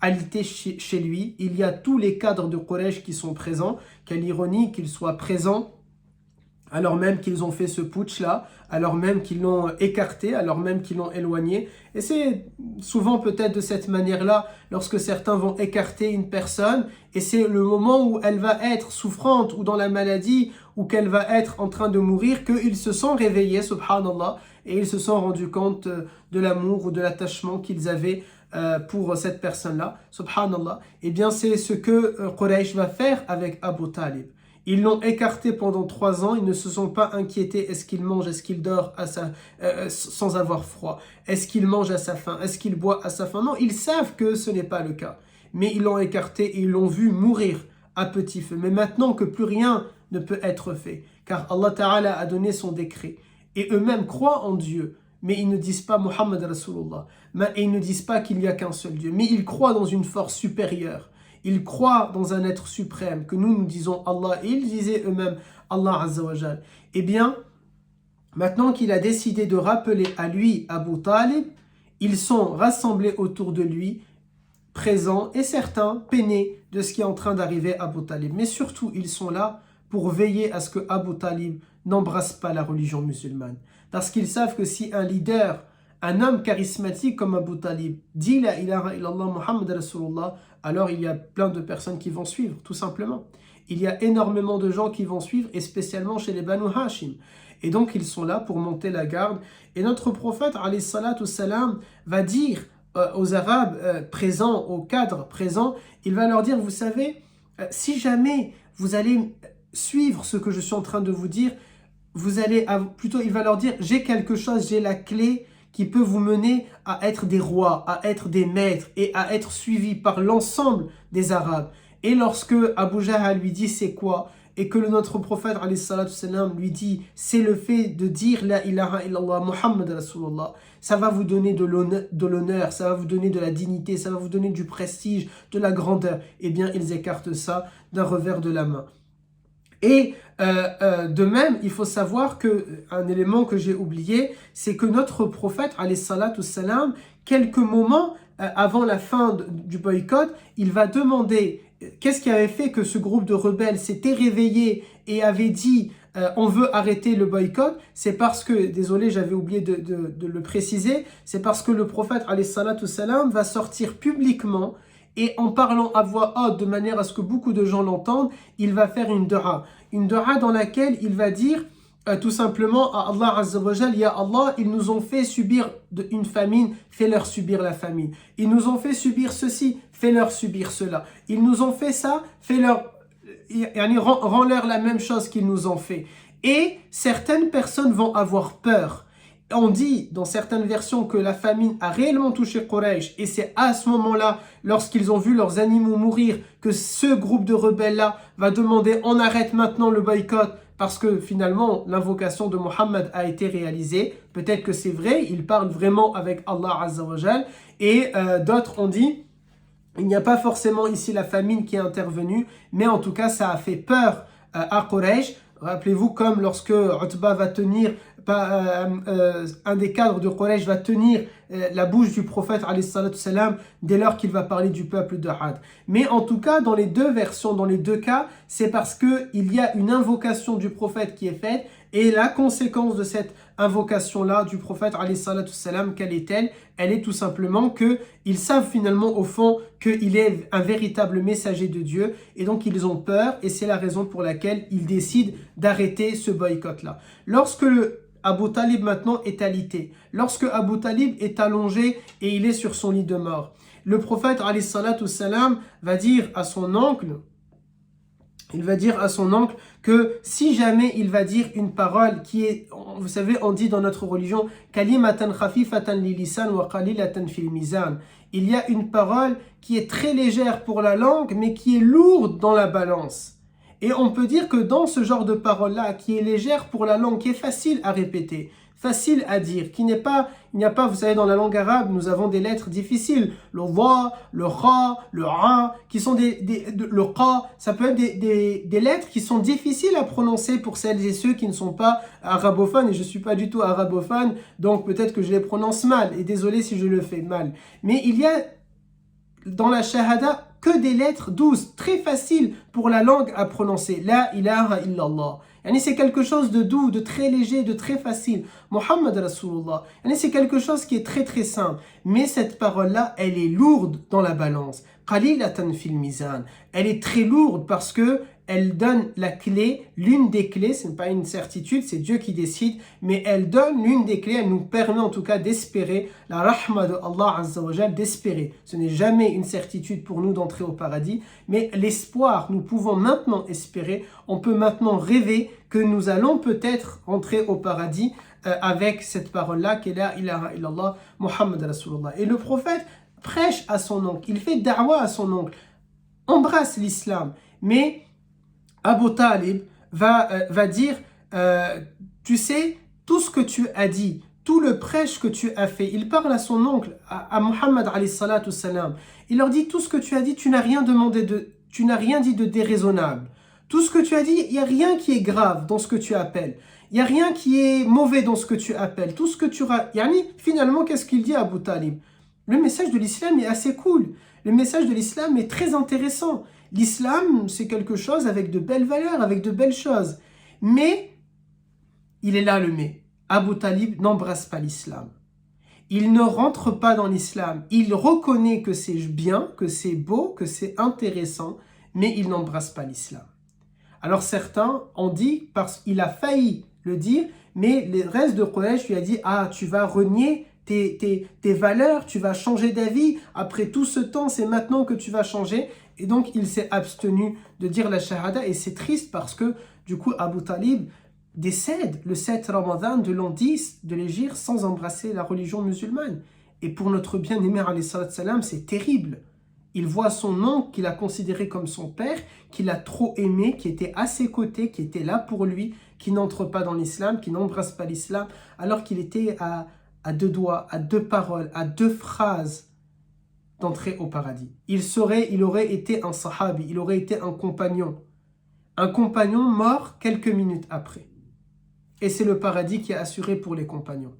alité chez lui. Il y a tous les cadres de Quraysh qui sont présents. Quelle ironie qu'ils soient présents alors même qu'ils ont fait ce putsch-là, alors même qu'ils l'ont écarté, alors même qu'ils l'ont éloigné. Et c'est souvent peut-être de cette manière-là, lorsque certains vont écarter une personne, et c'est le moment où elle va être souffrante, ou dans la maladie, ou qu'elle va être en train de mourir, qu'ils se sont réveillés, subhanallah, et ils se sont rendus compte de l'amour ou de l'attachement qu'ils avaient pour cette personne-là, subhanallah. Eh bien, c'est ce que Quraysh va faire avec Abu Talib. Ils l'ont écarté pendant 3 ans, ils ne se sont pas inquiétés, est-ce qu'il mange, est-ce qu'il dort sans avoir froid, est-ce qu'il mange à sa faim, est-ce qu'il boit à sa faim. Non, ils savent que ce n'est pas le cas, mais ils l'ont écarté et ils l'ont vu mourir à petit feu. Mais maintenant que plus rien ne peut être fait, car Allah Ta'ala a donné son décret, et eux-mêmes croient en Dieu, mais ils ne disent pas Muhammad Rasulullah, et ils ne disent pas qu'il n'y a qu'un seul Dieu, mais ils croient dans une force supérieure. Ils croient dans un être suprême, que nous disons Allah, et ils disaient eux-mêmes Allah Azza wa Jal. Eh bien, maintenant qu'il a décidé de rappeler à lui Abu Talib, ils sont rassemblés autour de lui, présents, et certains peinés de ce qui est en train d'arriver à Abu Talib. Mais surtout, ils sont là pour veiller à ce que Abu Talib n'embrasse pas la religion musulmane. Parce qu'ils savent que si un leader, un homme charismatique comme Abu Talib dit la ilaha illallah Muhammad Rasulullah, alors il y a plein de personnes qui vont suivre, tout simplement. Il y a énormément de gens qui vont suivre, et spécialement chez les Banu Hashim. Et donc ils sont là pour monter la garde. Et notre prophète, alayhi salatu salam, va dire aux Arabes présents, aux cadres présents, il va leur dire, vous savez, si jamais vous allez suivre ce que je suis en train de vous dire, il va leur dire, j'ai quelque chose, j'ai la clé qui peut vous mener à être des rois, à être des maîtres et à être suivis par l'ensemble des Arabes. Et lorsque Abu Jahl lui dit c'est quoi, et que notre prophète alayhi salatu salam lui dit c'est le fait de dire la ilaha illallah Muhammad Rasulullah, ça va vous donner de l'honneur, ça va vous donner de la dignité, ça va vous donner du prestige, de la grandeur. Eh bien ils écartent ça d'un revers de la main. Et de même, il faut savoir qu'un élément que j'ai oublié, c'est que notre prophète, alayhi salatu salam, quelques moments avant la fin du boycott, il va demander qu'est-ce qui avait fait que ce groupe de rebelles s'était réveillé et avait dit on veut arrêter le boycott. C'est parce que, désolé j'avais oublié de le préciser, c'est parce que le prophète alayhi salatu salam va sortir publiquement et en parlant à voix haute de manière à ce que beaucoup de gens l'entendent, il va faire une dua. Une dua dans laquelle il va dire tout simplement à Allah Azza wa Jal, Ya Allah, ils nous ont fait subir une famine, fais-leur subir la famine. Ils nous ont fait subir ceci, fais-leur subir cela. Ils nous ont fait ça, fais-leur, rends-leur la même chose qu'ils nous ont fait. Et certaines personnes vont avoir peur. On dit dans certaines versions que la famine a réellement touché Quraysh et c'est à ce moment-là, lorsqu'ils ont vu leurs animaux mourir, que ce groupe de rebelles-là va demander on arrête maintenant le boycott parce que finalement l'invocation de Mohammed a été réalisée. Peut-être que c'est vrai, ils parlent vraiment avec Allah Azza wa Jal et d'autres ont dit il n'y a pas forcément ici la famine qui est intervenue, mais en tout cas ça a fait peur à Quraysh. Rappelez-vous comme lorsque Utba va tenir, un des cadres de Quraysh va tenir la bouche du prophète salam, dès lors qu'il va parler du peuple de Had. Mais en tout cas, dans les deux versions, dans les deux cas, c'est parce qu'il y a une invocation du prophète qui est faite et la conséquence de cette invocation-là du prophète salam, quelle est-elle? Elle est tout simplement qu'ils savent finalement au fond qu'il est un véritable messager de Dieu et donc ils ont peur et c'est la raison pour laquelle ils décident d'arrêter ce boycott-là. Lorsque Abu Talib maintenant est alité, lorsque Abu Talib est allongé et il est sur son lit de mort, le prophète salam, va dire à son oncle, que si jamais il va dire une parole qui est, vous savez, on dit dans notre religion, kalimatan khafifatan lilisan wa qalilatan fil mizan. Il y a une parole qui est très légère pour la langue, mais qui est lourde dans la balance. Et on peut dire que dans ce genre de parole-là, qui est légère pour la langue, qui est facile à répéter, facile à dire, il n'y a pas, vous savez, dans la langue arabe, nous avons des lettres difficiles, le wa, le ra, le ra, qui sont le qa, ça peut être des lettres qui sont difficiles à prononcer pour celles et ceux qui ne sont pas arabophones, et je ne suis pas du tout arabophone, donc peut-être que je les prononce mal, et désolé si je le fais mal. Mais il y a dans la shahada que des lettres douces, très faciles pour la langue à prononcer. La ilaha illallah. C'est quelque chose de doux, de très léger, de très facile. Muhammad Rasulullah. C'est quelque chose qui est très très simple. Mais cette parole-là, elle est lourde dans la balance. Qalilatan fil mizan. Elle est très lourde parce que elle donne la clé, l'une des clés, ce n'est pas une certitude, c'est Dieu qui décide, mais elle donne l'une des clés, elle nous permet en tout cas d'espérer, la rahma de Allah Azza wa Jal, d'espérer. Ce n'est jamais une certitude pour nous d'entrer au paradis, mais l'espoir, nous pouvons maintenant espérer, on peut maintenant rêver que nous allons peut-être entrer au paradis avec cette parole-là, qui est la ilaha illallah, Muhammad Rasulullah. Et le prophète prêche à son oncle, il fait da'wa à son oncle, embrasse l'islam, mais Abu Talib va dire, tu sais, tout ce que tu as dit, tout le prêche que tu as fait, il parle à son oncle, à Muhammad alayhi salatu salam, il leur dit, tout ce que tu as dit, tu n'as rien dit de déraisonnable. Tout ce que tu as dit, il n'y a rien qui est grave dans ce que tu appelles. Il n'y a rien qui est mauvais dans ce que tu appelles. Tout ce que tu... Finalement, qu'est-ce qu'il dit à Abu Talib? Le message de l'islam est assez cool. Le message de l'islam est très intéressant. L'islam, c'est quelque chose avec de belles valeurs, avec de belles choses. Mais, il est là le mais. Abu Talib n'embrasse pas l'islam. Il ne rentre pas dans l'islam. Il reconnaît que c'est bien, que c'est beau, que c'est intéressant, mais il n'embrasse pas l'islam. Alors certains ont dit, parce qu'il a failli le dire, mais le reste de Quraysh lui a dit, ah, tu vas renier tes valeurs, tu vas changer d'avis, après tout ce temps, c'est maintenant que tu vas changer. Et donc, il s'est abstenu de dire la shahada, et c'est triste parce que, du coup, Abu Talib décède le 7 Ramadan de l'an 10 de l'Hégire sans embrasser la religion musulmane. Et pour notre bien-aimé, alayhi salam, c'est terrible. Il voit son oncle qu'il a considéré comme son père, qu'il a trop aimé, qui était à ses côtés, qui était là pour lui, qui n'entre pas dans l'islam, qui n'embrasse pas l'islam, alors qu'il était à deux doigts, à deux paroles, à deux phrases d'entrer au paradis. Il aurait été un sahabi, il aurait été un compagnon mort quelques minutes après. Et c'est le paradis qui est assuré pour les compagnons.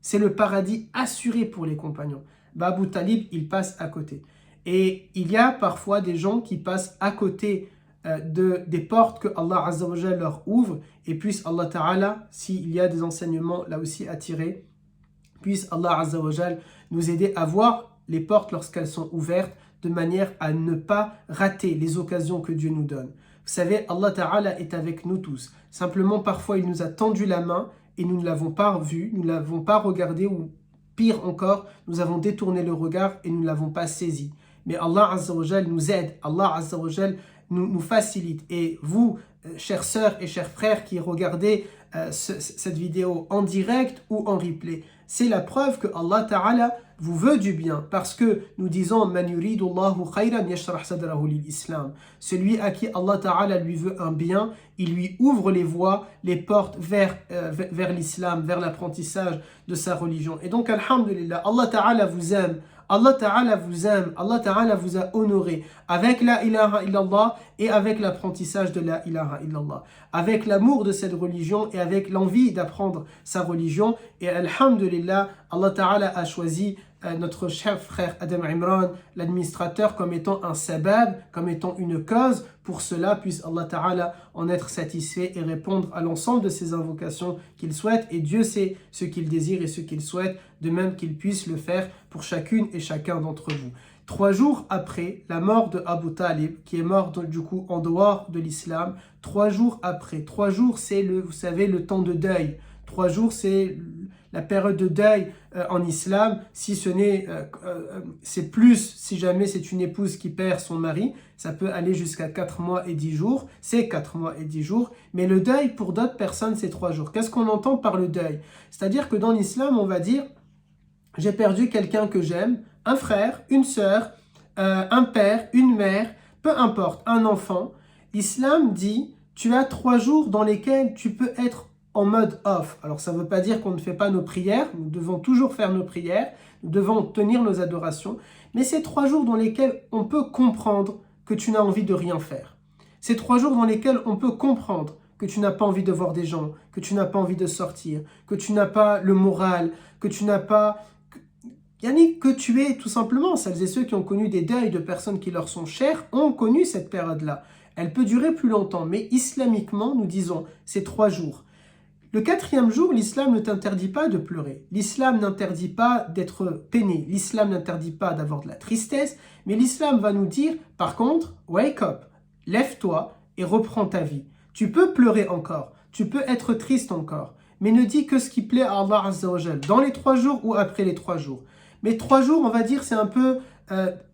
C'est le paradis assuré pour les compagnons. Abu Talib, il passe à côté. Et il y a parfois des gens qui passent à côté des portes que Allah Azza wa Jalla leur ouvre, et puisse Allah Ta'ala, s'il y a des enseignements là aussi à tirer, puisse Allah Azza wa Jalla nous aider à voir les portes lorsqu'elles sont ouvertes, de manière à ne pas rater les occasions que Dieu nous donne. Vous savez, Allah Ta'ala est avec nous tous. Simplement, parfois, il nous a tendu la main et nous ne l'avons pas vu, nous ne l'avons pas regardé, ou pire encore, nous avons détourné le regard et nous ne l'avons pas saisi. Mais Allah Azza wa Jal nous aide, Allah Azza wa Jal nous facilite. Et vous, chères sœurs et chers frères qui regardez cette vidéo en direct ou en replay, c'est la preuve que Allah Ta'ala vous veut du bien, parce que nous disons Man yuridullahu khayran yashrah sadrahu lil islam. Celui à qui Allah Ta'ala lui veut un bien, il lui ouvre les voies, les portes vers l'islam, vers l'apprentissage de sa religion. Et donc, alhamdulillah, Allah Ta'ala vous aime. Allah Ta'ala vous aime, Allah Ta'ala vous a honoré avec la ilaha illallah et avec l'apprentissage de la ilaha illallah, avec l'amour de cette religion et avec l'envie d'apprendre sa religion. Et alhamdulillah, Allah Ta'ala a choisi notre cher frère Adam Imran, l'administrateur, comme étant un sabab, comme étant une cause. Pour cela, puisse Allah Ta'ala en être satisfait et répondre à l'ensemble de ses invocations qu'il souhaite. Et Dieu sait ce qu'il désire et ce qu'il souhaite, de même qu'il puisse le faire pour chacune et chacun d'entre vous. 3 jours après la mort de Abu Talib, qui est mort du coup en dehors de l'islam, 3 jours après, 3 jours c'est vous savez, le temps de deuil. 3 jours c'est la période de deuil en islam, si ce n'est, c'est plus si jamais c'est une épouse qui perd son mari, ça peut aller jusqu'à 4 mois et 10 jours, c'est 4 mois et 10 jours, mais le deuil pour d'autres personnes c'est 3 jours. Qu'est-ce qu'on entend par le deuil? C'est-à-dire que dans l'islam on va dire, j'ai perdu quelqu'un que j'aime, un frère, une sœur, un père, une mère, peu importe, un enfant. L'islam dit, tu as 3 jours dans lesquels tu peux être en mode off. Alors ça ne veut pas dire qu'on ne fait pas nos prières, nous devons toujours faire nos prières, nous devons tenir nos adorations, mais c'est 3 jours dans lesquels on peut comprendre que tu n'as envie de rien faire. C'est 3 jours dans lesquels on peut comprendre que tu n'as pas envie de voir des gens, que tu n'as pas envie de sortir, que tu n'as pas le moral, que tu n'as pas... Yannick, que tu es tout simplement, celles et ceux qui ont connu des deuils de personnes qui leur sont chères, ont connu cette période-là. Elle peut durer plus longtemps, mais islamiquement, nous disons, c'est 3 jours. Le 4e jour, l'islam ne t'interdit pas de pleurer. L'islam n'interdit pas d'être peiné. L'islam n'interdit pas d'avoir de la tristesse. Mais l'islam va nous dire, par contre, wake up, lève-toi et reprends ta vie. Tu peux pleurer encore, tu peux être triste encore, mais ne dis que ce qui plaît à Allah Azza wa Jal, dans les 3 jours ou après les 3 jours. Mais 3 jours, on va dire, c'est un peu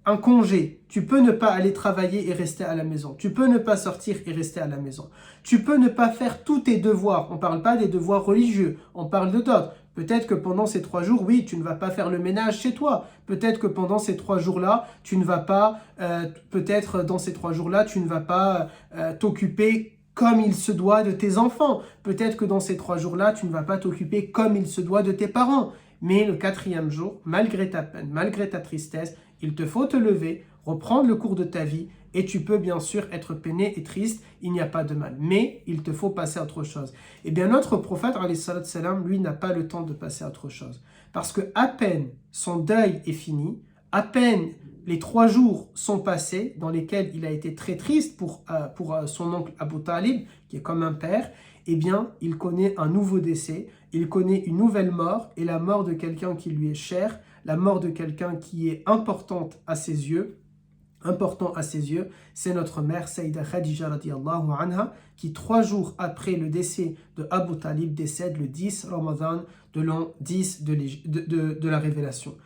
un congé. Tu peux ne pas aller travailler et rester à la maison. Tu peux ne pas sortir et rester à la maison. Tu peux ne pas faire tous tes devoirs. On ne parle pas des devoirs religieux, on parle de d'autres. Peut-être que pendant ces 3 jours, oui, tu ne vas pas faire le ménage chez toi. Peut-être que pendant ces 3 jours-là, tu ne vas pas, peut-être dans ces 3 jours-là, tu ne vas pas t'occuper comme il se doit de tes enfants. Peut-être que dans ces 3 jours-là, tu ne vas pas t'occuper comme il se doit de tes parents. Mais le 4e jour, malgré ta peine, malgré ta tristesse, il te faut te lever, reprendre le cours de ta vie et tu peux bien sûr être peiné et triste, il n'y a pas de mal. Mais il te faut passer à autre chose. Et bien notre prophète, alayhi salatu salam, lui n'a pas le temps de passer à autre chose. Parce que à peine son deuil est fini, à peine les 3 jours sont passés dans lesquels il a été très triste pour son oncle Abu Talib, qui est comme un père, eh bien, il connaît un nouveau décès, il connaît une nouvelle mort, et la mort de quelqu'un qui lui est cher, la mort de quelqu'un qui est important à ses yeux, c'est notre mère Sayyida Khadija radiyallahu anha, qui 3 jours après le décès de Abu Talib décède le 10 Ramadan de l'an 10 de la révélation.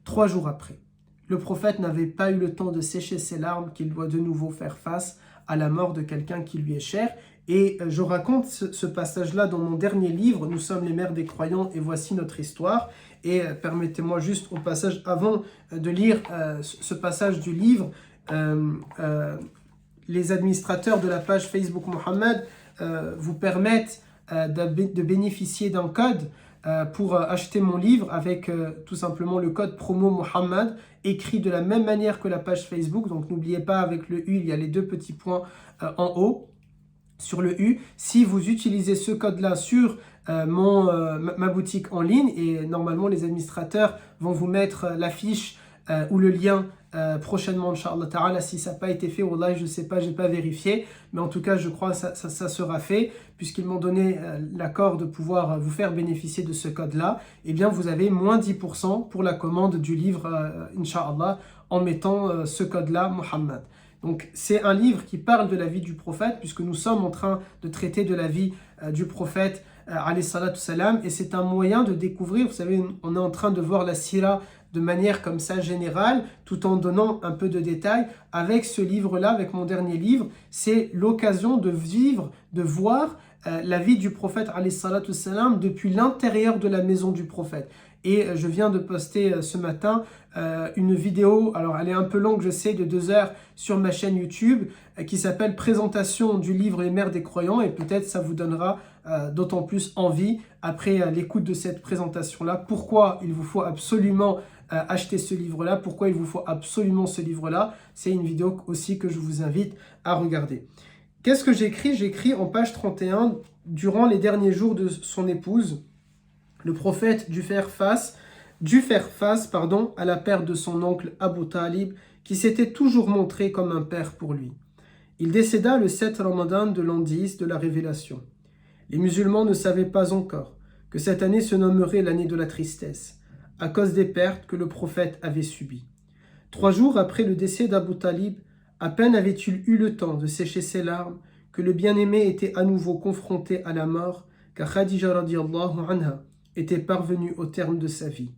3 jours après. Le prophète n'avait pas eu le temps de sécher ses larmes, qu'il doit de nouveau faire face à la mort de quelqu'un qui lui est cher. Et je raconte ce passage-là dans mon dernier livre, Nous sommes les mères des croyants et voici notre histoire. Et permettez-moi juste au passage, avant de lire ce passage du livre, les administrateurs de la page Facebook Mohammed vous permettent de bénéficier d'un code pour acheter mon livre avec tout simplement le code promo Mohammed, écrit de la même manière que la page Facebook. Donc n'oubliez pas, avec le U, il y a les 2 petits points en haut. Sur le U, si vous utilisez ce code-là sur ma boutique en ligne, et normalement les administrateurs vont vous mettre l'affiche ou le lien prochainement, Inch'Allah Ta'ala. Si ça n'a pas été fait, Wallah, je ne sais pas, je n'ai pas vérifié, mais en tout cas je crois que ça sera fait, puisqu'ils m'ont donné l'accord de pouvoir vous faire bénéficier de ce code-là. Eh bien vous avez moins 10% pour la commande du livre, Inch'Allah, en mettant ce code-là, Muhammad. Donc c'est un livre qui parle de la vie du prophète, puisque nous sommes en train de traiter de la vie du prophète, alayhi salatu salam, et c'est un moyen de découvrir, vous savez, on est en train de voir la sira de manière comme ça générale, tout en donnant un peu de détails. Avec ce livre-là, avec mon dernier livre, c'est l'occasion de vivre, de voir la vie du prophète alayhi salatu salam depuis l'intérieur de la maison du prophète. Et je viens de poster ce matin une vidéo, alors elle est un peu longue je sais, de 2 heures sur ma chaîne YouTube qui s'appelle « Présentation du livre Les Mères des Croyants » et peut-être ça vous donnera d'autant plus envie après l'écoute de cette présentation-là. Pourquoi il vous faut absolument acheter ce livre-là, pourquoi il vous faut absolument ce livre-là. C'est une vidéo aussi que je vous invite à regarder. Qu'est-ce que j'écris? J'écris en page 31, durant les derniers jours de son épouse, le prophète dut faire face à la perte de son oncle Abu Talib, qui s'était toujours montré comme un père pour lui. Il décéda le 7 Ramadan de l'an 10 de la Révélation. Les musulmans ne savaient pas encore que cette année se nommerait l'année de la tristesse, à cause des pertes que le prophète avait subies. 3 jours après le décès d'Abu Talib, à peine avait-il eu le temps de sécher ses larmes que le bien-aimé était à nouveau confronté à la mort, car Khadija radiyallahu anha était parvenue au terme de sa vie.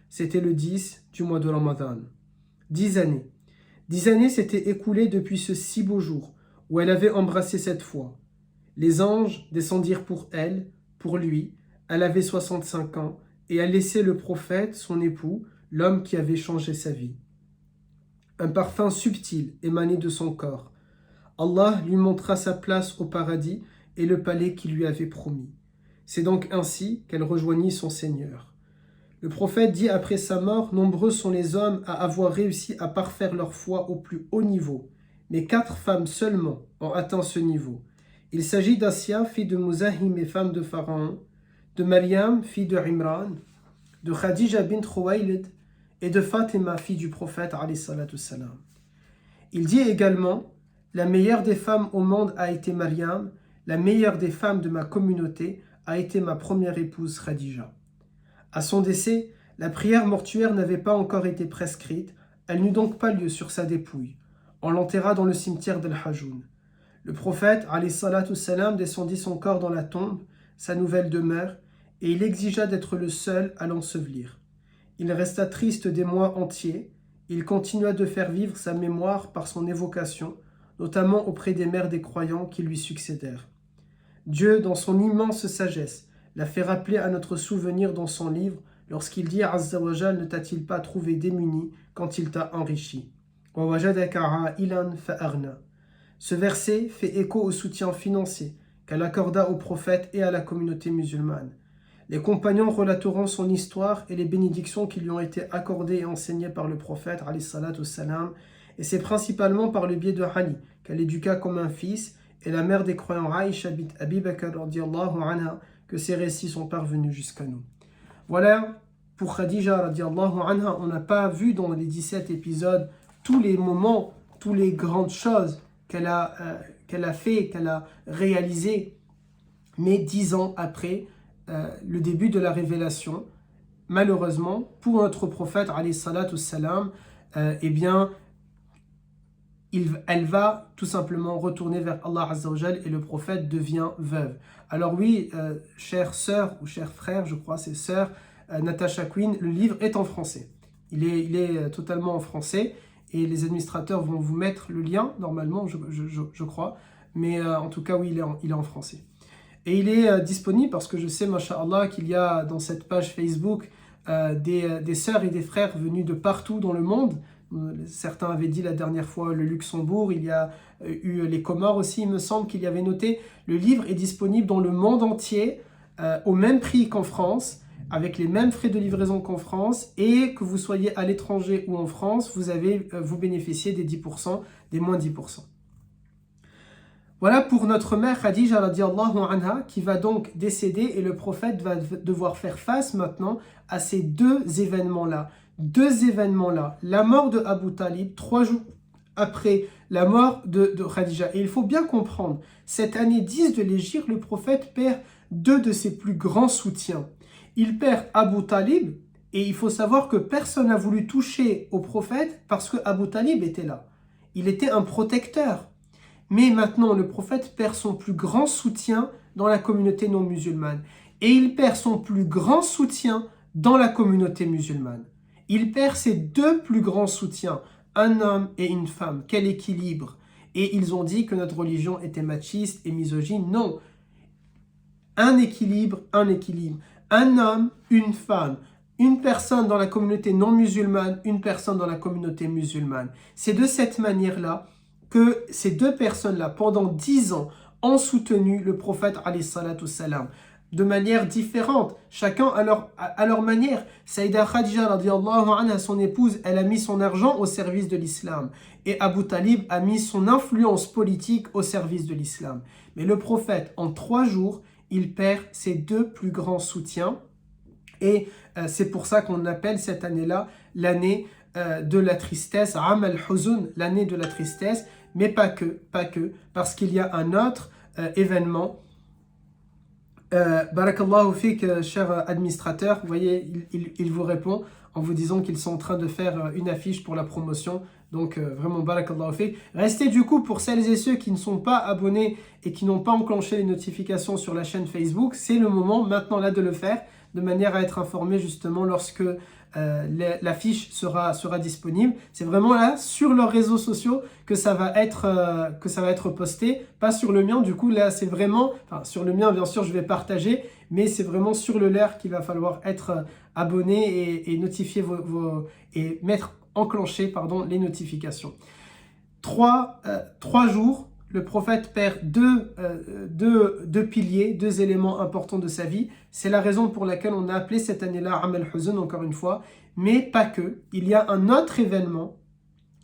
C'était le 10 du mois de Ramadan. 10 années. 10 années s'étaient écoulées depuis ce si beau jour où elle avait embrassé cette foi. Les anges descendirent pour elle, pour lui. Elle avait 65 ans et a laissé le prophète, son époux, l'homme qui avait changé sa vie. Un parfum subtil émanait de son corps. Allah lui montra sa place au paradis et le palais qu'il lui avait promis. C'est donc ainsi qu'elle rejoignit son Seigneur. Le prophète dit après sa mort, nombreux sont les hommes à avoir réussi à parfaire leur foi au plus haut niveau, mais 4 femmes seulement ont atteint ce niveau. Il s'agit d'Assia, fille de Mouzahim et femme de Pharaon, de Maryam, fille de Imran, de Khadija bint Khuwaylid et de Fatima, fille du prophète alayhi salatu salam. Il dit également, la meilleure des femmes au monde a été Maryam, la meilleure des femmes de ma communauté a été ma première épouse Khadija. À son décès, la prière mortuaire n'avait pas encore été prescrite, elle n'eut donc pas lieu sur sa dépouille. On l'enterra dans le cimetière d'Al-Hajoun. Le prophète, alayhi salatu salam, descendit son corps dans la tombe, sa nouvelle demeure, et il exigea d'être le seul à l'ensevelir. Il resta triste des mois entiers, il continua de faire vivre sa mémoire par son évocation, notamment auprès des mères des croyants qui lui succédèrent. Dieu, dans son immense sagesse, l'a fait rappeler à notre souvenir dans son livre, lorsqu'il dit « Azza wa Jal ne t'a-t-il pas trouvé démuni quand il t'a enrichi ?» Wa wajadaka a'ilan fa'arna. Ce verset fait écho au soutien financier qu'elle accorda au prophète et à la communauté musulmane. Les compagnons relateront son histoire et les bénédictions qui lui ont été accordées et enseignées par le prophète, alayhi salatu salam, et c'est principalement par le biais de Ali qu'elle éduqua comme un fils, et la mère des croyants Aïcha bint Abi Bakr radiyallahu anha, que ces récits sont parvenus jusqu'à nous. Voilà, pour Khadija radiyallahu anha, on n'a pas vu dans les 17 épisodes tous les moments, toutes les grandes choses qu'elle a fait, qu'elle a réalisées, mais 10 ans après le début de la révélation, malheureusement, pour notre prophète, alayhi salatu salam, eh bien, elle va tout simplement retourner vers Allah Azza wa Jal et le prophète devient veuve. Alors oui, chère sœur ou chère frère, je crois c'est sœur, Natasha Queen, le livre est en français. Il est totalement en français et les administrateurs vont vous mettre le lien, normalement, je crois. Mais en tout cas, oui, il est en français. Et il est disponible parce que je sais, masha'Allah, qu'il y a dans cette page Facebook des sœurs et des frères venus de partout dans le monde. Certains avaient dit la dernière fois le Luxembourg, il y a eu les Comores aussi, il me semble qu'il y avait noté. Le livre est disponible dans le monde entier au même prix qu'en France, avec les mêmes frais de livraison qu'en France, et que vous soyez à l'étranger ou en France, vous bénéficiez des 10%, des moins 10%. Voilà pour notre mère Khadija radiyallahu anha qui va donc décéder et le prophète va devoir faire face maintenant à ces deux événements-là. La mort de Abu Talib, 3 jours après la mort de Khadija. Et il faut bien comprendre, cette année 10 de l'Hégire, le prophète perd 2 de ses plus grands soutiens. Il perd Abu Talib Et il faut savoir que personne n'a voulu toucher au prophète parce que Abu Talib était là. Il était un protecteur. Mais maintenant, le prophète perd son plus grand soutien dans la communauté non musulmane. Et il perd son plus grand soutien dans la communauté musulmane. Il perd ses deux plus grands soutiens, un homme et une femme. Quel équilibre! Et ils ont dit que notre religion était machiste et misogyne. Non. Un équilibre, un équilibre. Un homme, une femme. Une personne dans la communauté non musulmane, une personne dans la communauté musulmane. C'est de cette manière-là que ces deux personnes-là, pendant 10 ans, ont soutenu le prophète alayhi salatu salam, de manière différente, chacun à leur manière. Saïda Khadija radiallahu anha, son épouse, elle a mis son argent au service de l'islam. Et Abu Talib a mis son influence politique au service de l'islam. Mais le prophète, en 3 jours, il perd ses deux plus grands soutiens. Et c'est pour ça qu'on appelle cette année-là l'année de la tristesse, Am al-Huzun, l'année de la tristesse, mais pas que, parce qu'il y a un autre événement. Barakallahu fik, cher administrateur, vous voyez, il vous répond en vous disant qu'ils sont en train de faire une affiche pour la promotion. Donc vraiment, barakallahu fik. Restez du coup, pour celles et ceux qui ne sont pas abonnés et qui n'ont pas enclenché les notifications sur la chaîne Facebook, c'est le moment maintenant là de le faire, de manière à être informé justement lorsque l'affiche sera disponible. C'est vraiment là, sur leurs réseaux sociaux, que ça va être posté, pas sur le mien. Du coup, là, c'est vraiment... Enfin, sur le mien, bien sûr, je vais partager, mais c'est vraiment sur le leur qu'il va falloir être abonné et notifier et enclencher les notifications. 3 jours, le prophète perd deux piliers, 2 éléments importants de sa vie. C'est la raison pour laquelle on a appelé cette année-là Am al-Huzun, encore une fois. Mais pas que. Il y a un autre événement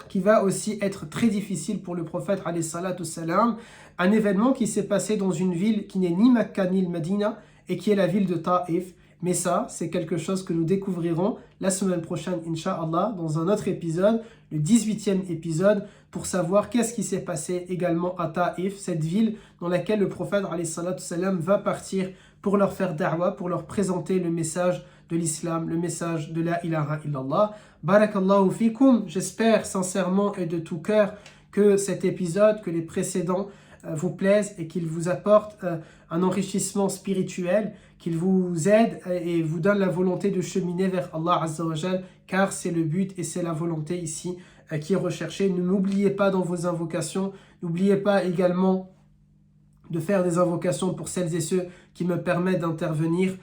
qui va aussi être très difficile pour le prophète, alayhi salatu salam. Un événement qui s'est passé dans une ville qui n'est ni Makkah ni Medina et qui est la ville de Taïf. Mais ça, c'est quelque chose que nous découvrirons la semaine prochaine, Inch'Allah, dans un autre épisode, le 18e épisode, pour savoir qu'est-ce qui s'est passé également à Taïf, cette ville dans laquelle le prophète alayhi salatu salam va partir pour leur faire da'wa, pour leur présenter le message de l'islam, le message de la ilaha illallah. Barakallahu fikum, j'espère sincèrement et de tout cœur que cet épisode, que les précédents vous plaisent et qu'il vous apporte un enrichissement spirituel, qu'il vous aide et vous donne la volonté de cheminer vers Allah Azza wa Jal, car c'est le but et c'est la volonté ici qui est recherchée. N'oubliez pas dans vos invocations, n'oubliez pas également de faire des invocations pour celles et ceux qui me permettent d'intervenir,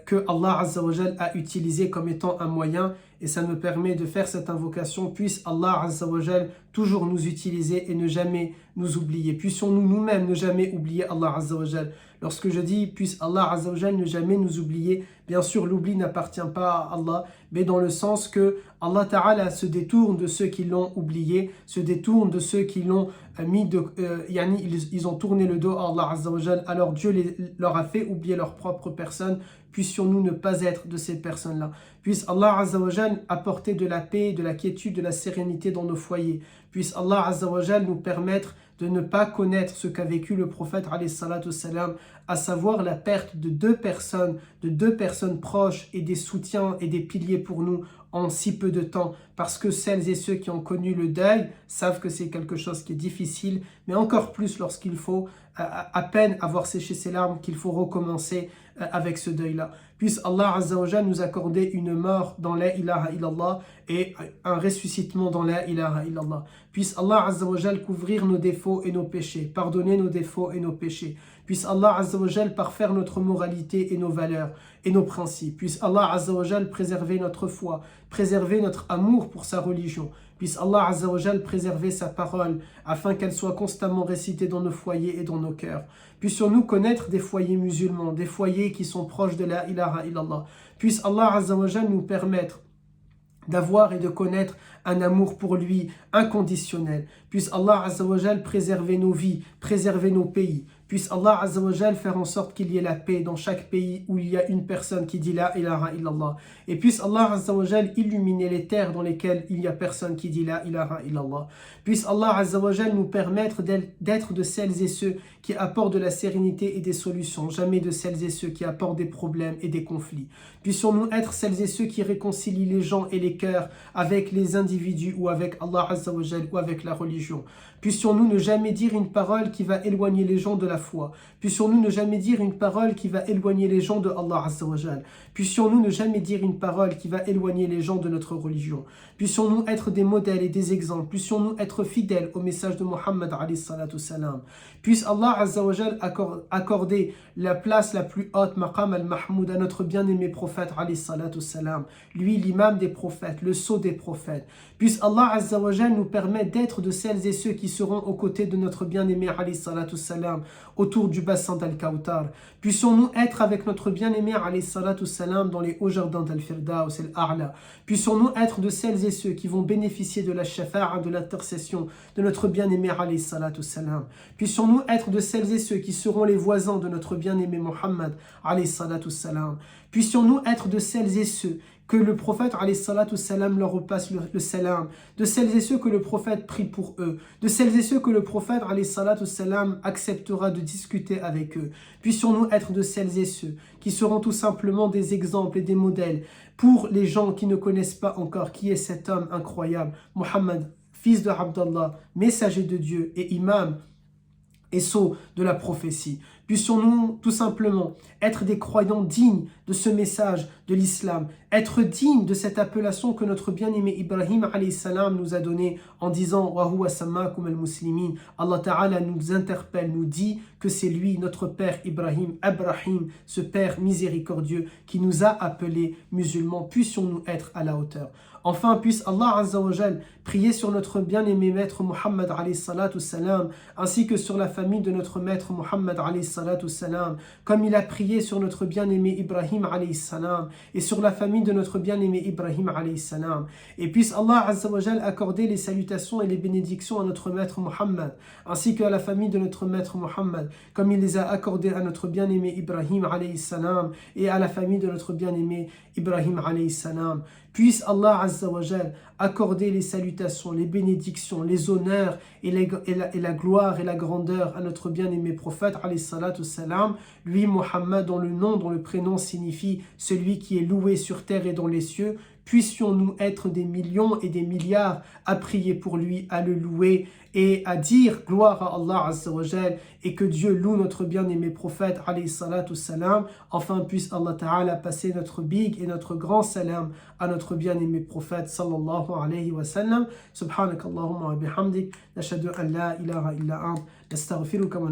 que Allah Azza wa Jal a utilisé comme étant un moyen, et ça me permet de faire cette invocation. Puisse Allah Azza wa Jal toujours nous utiliser et ne jamais nous oublier. Puissions-nous nous-mêmes ne jamais oublier Allah Azza wa Jal. Lorsque je dis puisse Allah Azza wa Jal ne jamais nous oublier, bien sûr l'oubli n'appartient pas à Allah, mais dans le sens que Allah Ta'ala se détourne de ceux qui l'ont oublié, se détourne de ceux qui l'ont ils ont tourné le dos à Allah Azza wa Jal, alors Dieu leur a fait oublier leur propre personne. Puissions-nous ne pas être de ces personnes-là. Puisse Allah Azza wa Jal apporter de la paix, de la quiétude, de la sérénité dans nos foyers. Puisse Allah Azza wa Jal nous permettre de ne pas connaître ce qu'a vécu le prophète alayhi salatu salam, à savoir la perte de 2 personnes proches et des soutiens et des piliers pour nous en si peu de temps, parce que celles et ceux qui ont connu le deuil savent que c'est quelque chose qui est difficile, mais encore plus lorsqu'il faut à peine avoir séché ses larmes, qu'il faut recommencer avec ce deuil-là. Puisse Allah Azza wa Jal nous accorder une mort dans la ilaha illallah et un ressuscitement dans la ilaha illallah. Puisse Allah Azza wa Jal couvrir nos défauts et nos péchés, pardonner nos défauts et nos péchés. Puisse Allah Azza wa Jal parfaire notre moralité et nos valeurs et nos principes. Puisse Allah Azza wa Jal préserver notre foi, préserver notre amour pour sa religion. Puisse Allah Azza wa Jal préserver sa parole afin qu'elle soit constamment récitée dans nos foyers et dans nos cœurs. Puissions-nous connaître des foyers musulmans, des foyers qui sont proches de la ilaha illallah. Puisse Allah Azza wa Jal nous permettre d'avoir et de connaître un amour pour lui inconditionnel. Puisse Allah Azza wa Jal préserver nos vies, préserver nos pays. Puisse Allah Azza wa Jal faire en sorte qu'il y ait la paix dans chaque pays où il y a une personne qui dit la ilaha illallah. Et puisse Allah Azza wa Jal illuminer les terres dans lesquelles il y a personne qui dit la ilaha illallah. Puisse Allah Azza wa Jal nous permettre d'être de celles et ceux qui apportent de la sérénité et des solutions, jamais de celles et ceux qui apportent des problèmes et des conflits. Puissions-nous être celles et ceux qui réconcilient les gens et les cœurs avec les individus ou avec Allah Azza wa Jal ou avec la religion. Puissions-nous ne jamais dire une parole qui va éloigner les gens de la foi. Puissions-nous ne jamais dire une parole qui va éloigner les gens de Allah Azza wa Jal. Puissions-nous ne jamais dire une parole qui va éloigner les gens de notre religion. Puissions-nous être des modèles et des exemples. Puissions-nous être fidèles au message de Muhammad alayhi salatu salam. Puisse Allah Azza wa Jal accorder la place la plus haute, maqam al-mahmoud, à notre bien-aimé prophète alayhi salatu salam. Lui, l'imam des prophètes, le sceau des prophètes. Puisse Allah Azza wa Jal nous permettre d'être de celles et ceux qui seront aux côtés de notre bien-aimé alayhi salatu salam autour du bassin d'Al-Kawthar. Puissions-nous être avec notre bien-aimé alayhi salatu salam dans les hauts jardins d'Al-Firdaus et Al-A'la. Puissions-nous être de celles et ceux qui vont bénéficier de la shafa'a, de l'intercession de notre bien-aimé alayhi salatu salam. Puissions-nous être de celles et ceux qui seront les voisins de notre bien-aimé Muhammad alayhi salatu salam. Puissions-nous être de celles et ceux que le prophète alayhi salatu salam leur repasse le salam, de celles et ceux que le prophète prie pour eux, de celles et ceux que le prophète alayhi salatu salam acceptera de discuter avec eux. Puissions-nous être de celles et ceux qui seront tout simplement des exemples et des modèles pour les gens qui ne connaissent pas encore qui est cet homme incroyable, Muhammad, fils de Abdallah, messager de Dieu et imam et sceau de la prophétie. Puissions-nous tout simplement être des croyants dignes de ce message de l'islam, être dignes de cette appellation que notre bien-aimé Ibrahim alayhi salam nous a donnée en disant « Wa huwa sammakum al-muslimin ». Allah Ta'ala nous interpelle, nous dit que c'est lui, notre père Ibrahim, ce père miséricordieux qui nous a appelés musulmans. Puissions-nous être à la hauteur. Enfin, puisse Allah Azza wa Jal prier sur notre bien-aimé maître Muhammad alayhi salatu salam, ainsi que sur la famille de notre maître Muhammad alayhi salatu salam, comme il a prié sur notre bien-aimé Ibrahim alayhi salam, et sur la famille de notre bien-aimé Ibrahim alayhi salam. Et puisse Allah Azza wa Jal accorder les salutations et les bénédictions à notre maître Muhammad, ainsi qu'à la famille de notre maître Muhammad, comme il les a accordées à notre bien-aimé Ibrahim alayhi salam, et à la famille de notre bien-aimé Ibrahim alayhi salam. Puisse Allah Azza wa Jal accorder les salutations, les bénédictions, les honneurs et la gloire et la grandeur à notre bien-aimé prophète alayhi salatu salam, lui Muhammad dont le prénom signifie celui qui est loué sur terre et dans les cieux. Puissions-nous être des millions et des milliards à prier pour lui, à le louer et à dire gloire à Allah Azza wa Jal, et que Dieu loue notre bien-aimé prophète alayhi salatu salam. Enfin, puisse Allah Ta'ala passer notre big et notre grand salam à notre bien-aimé prophète sallallahu alayhi wa sallam. Subhanakallahumma wa bihamdik, nashhadu an la ilaha illa ant, nastaghfiruka wa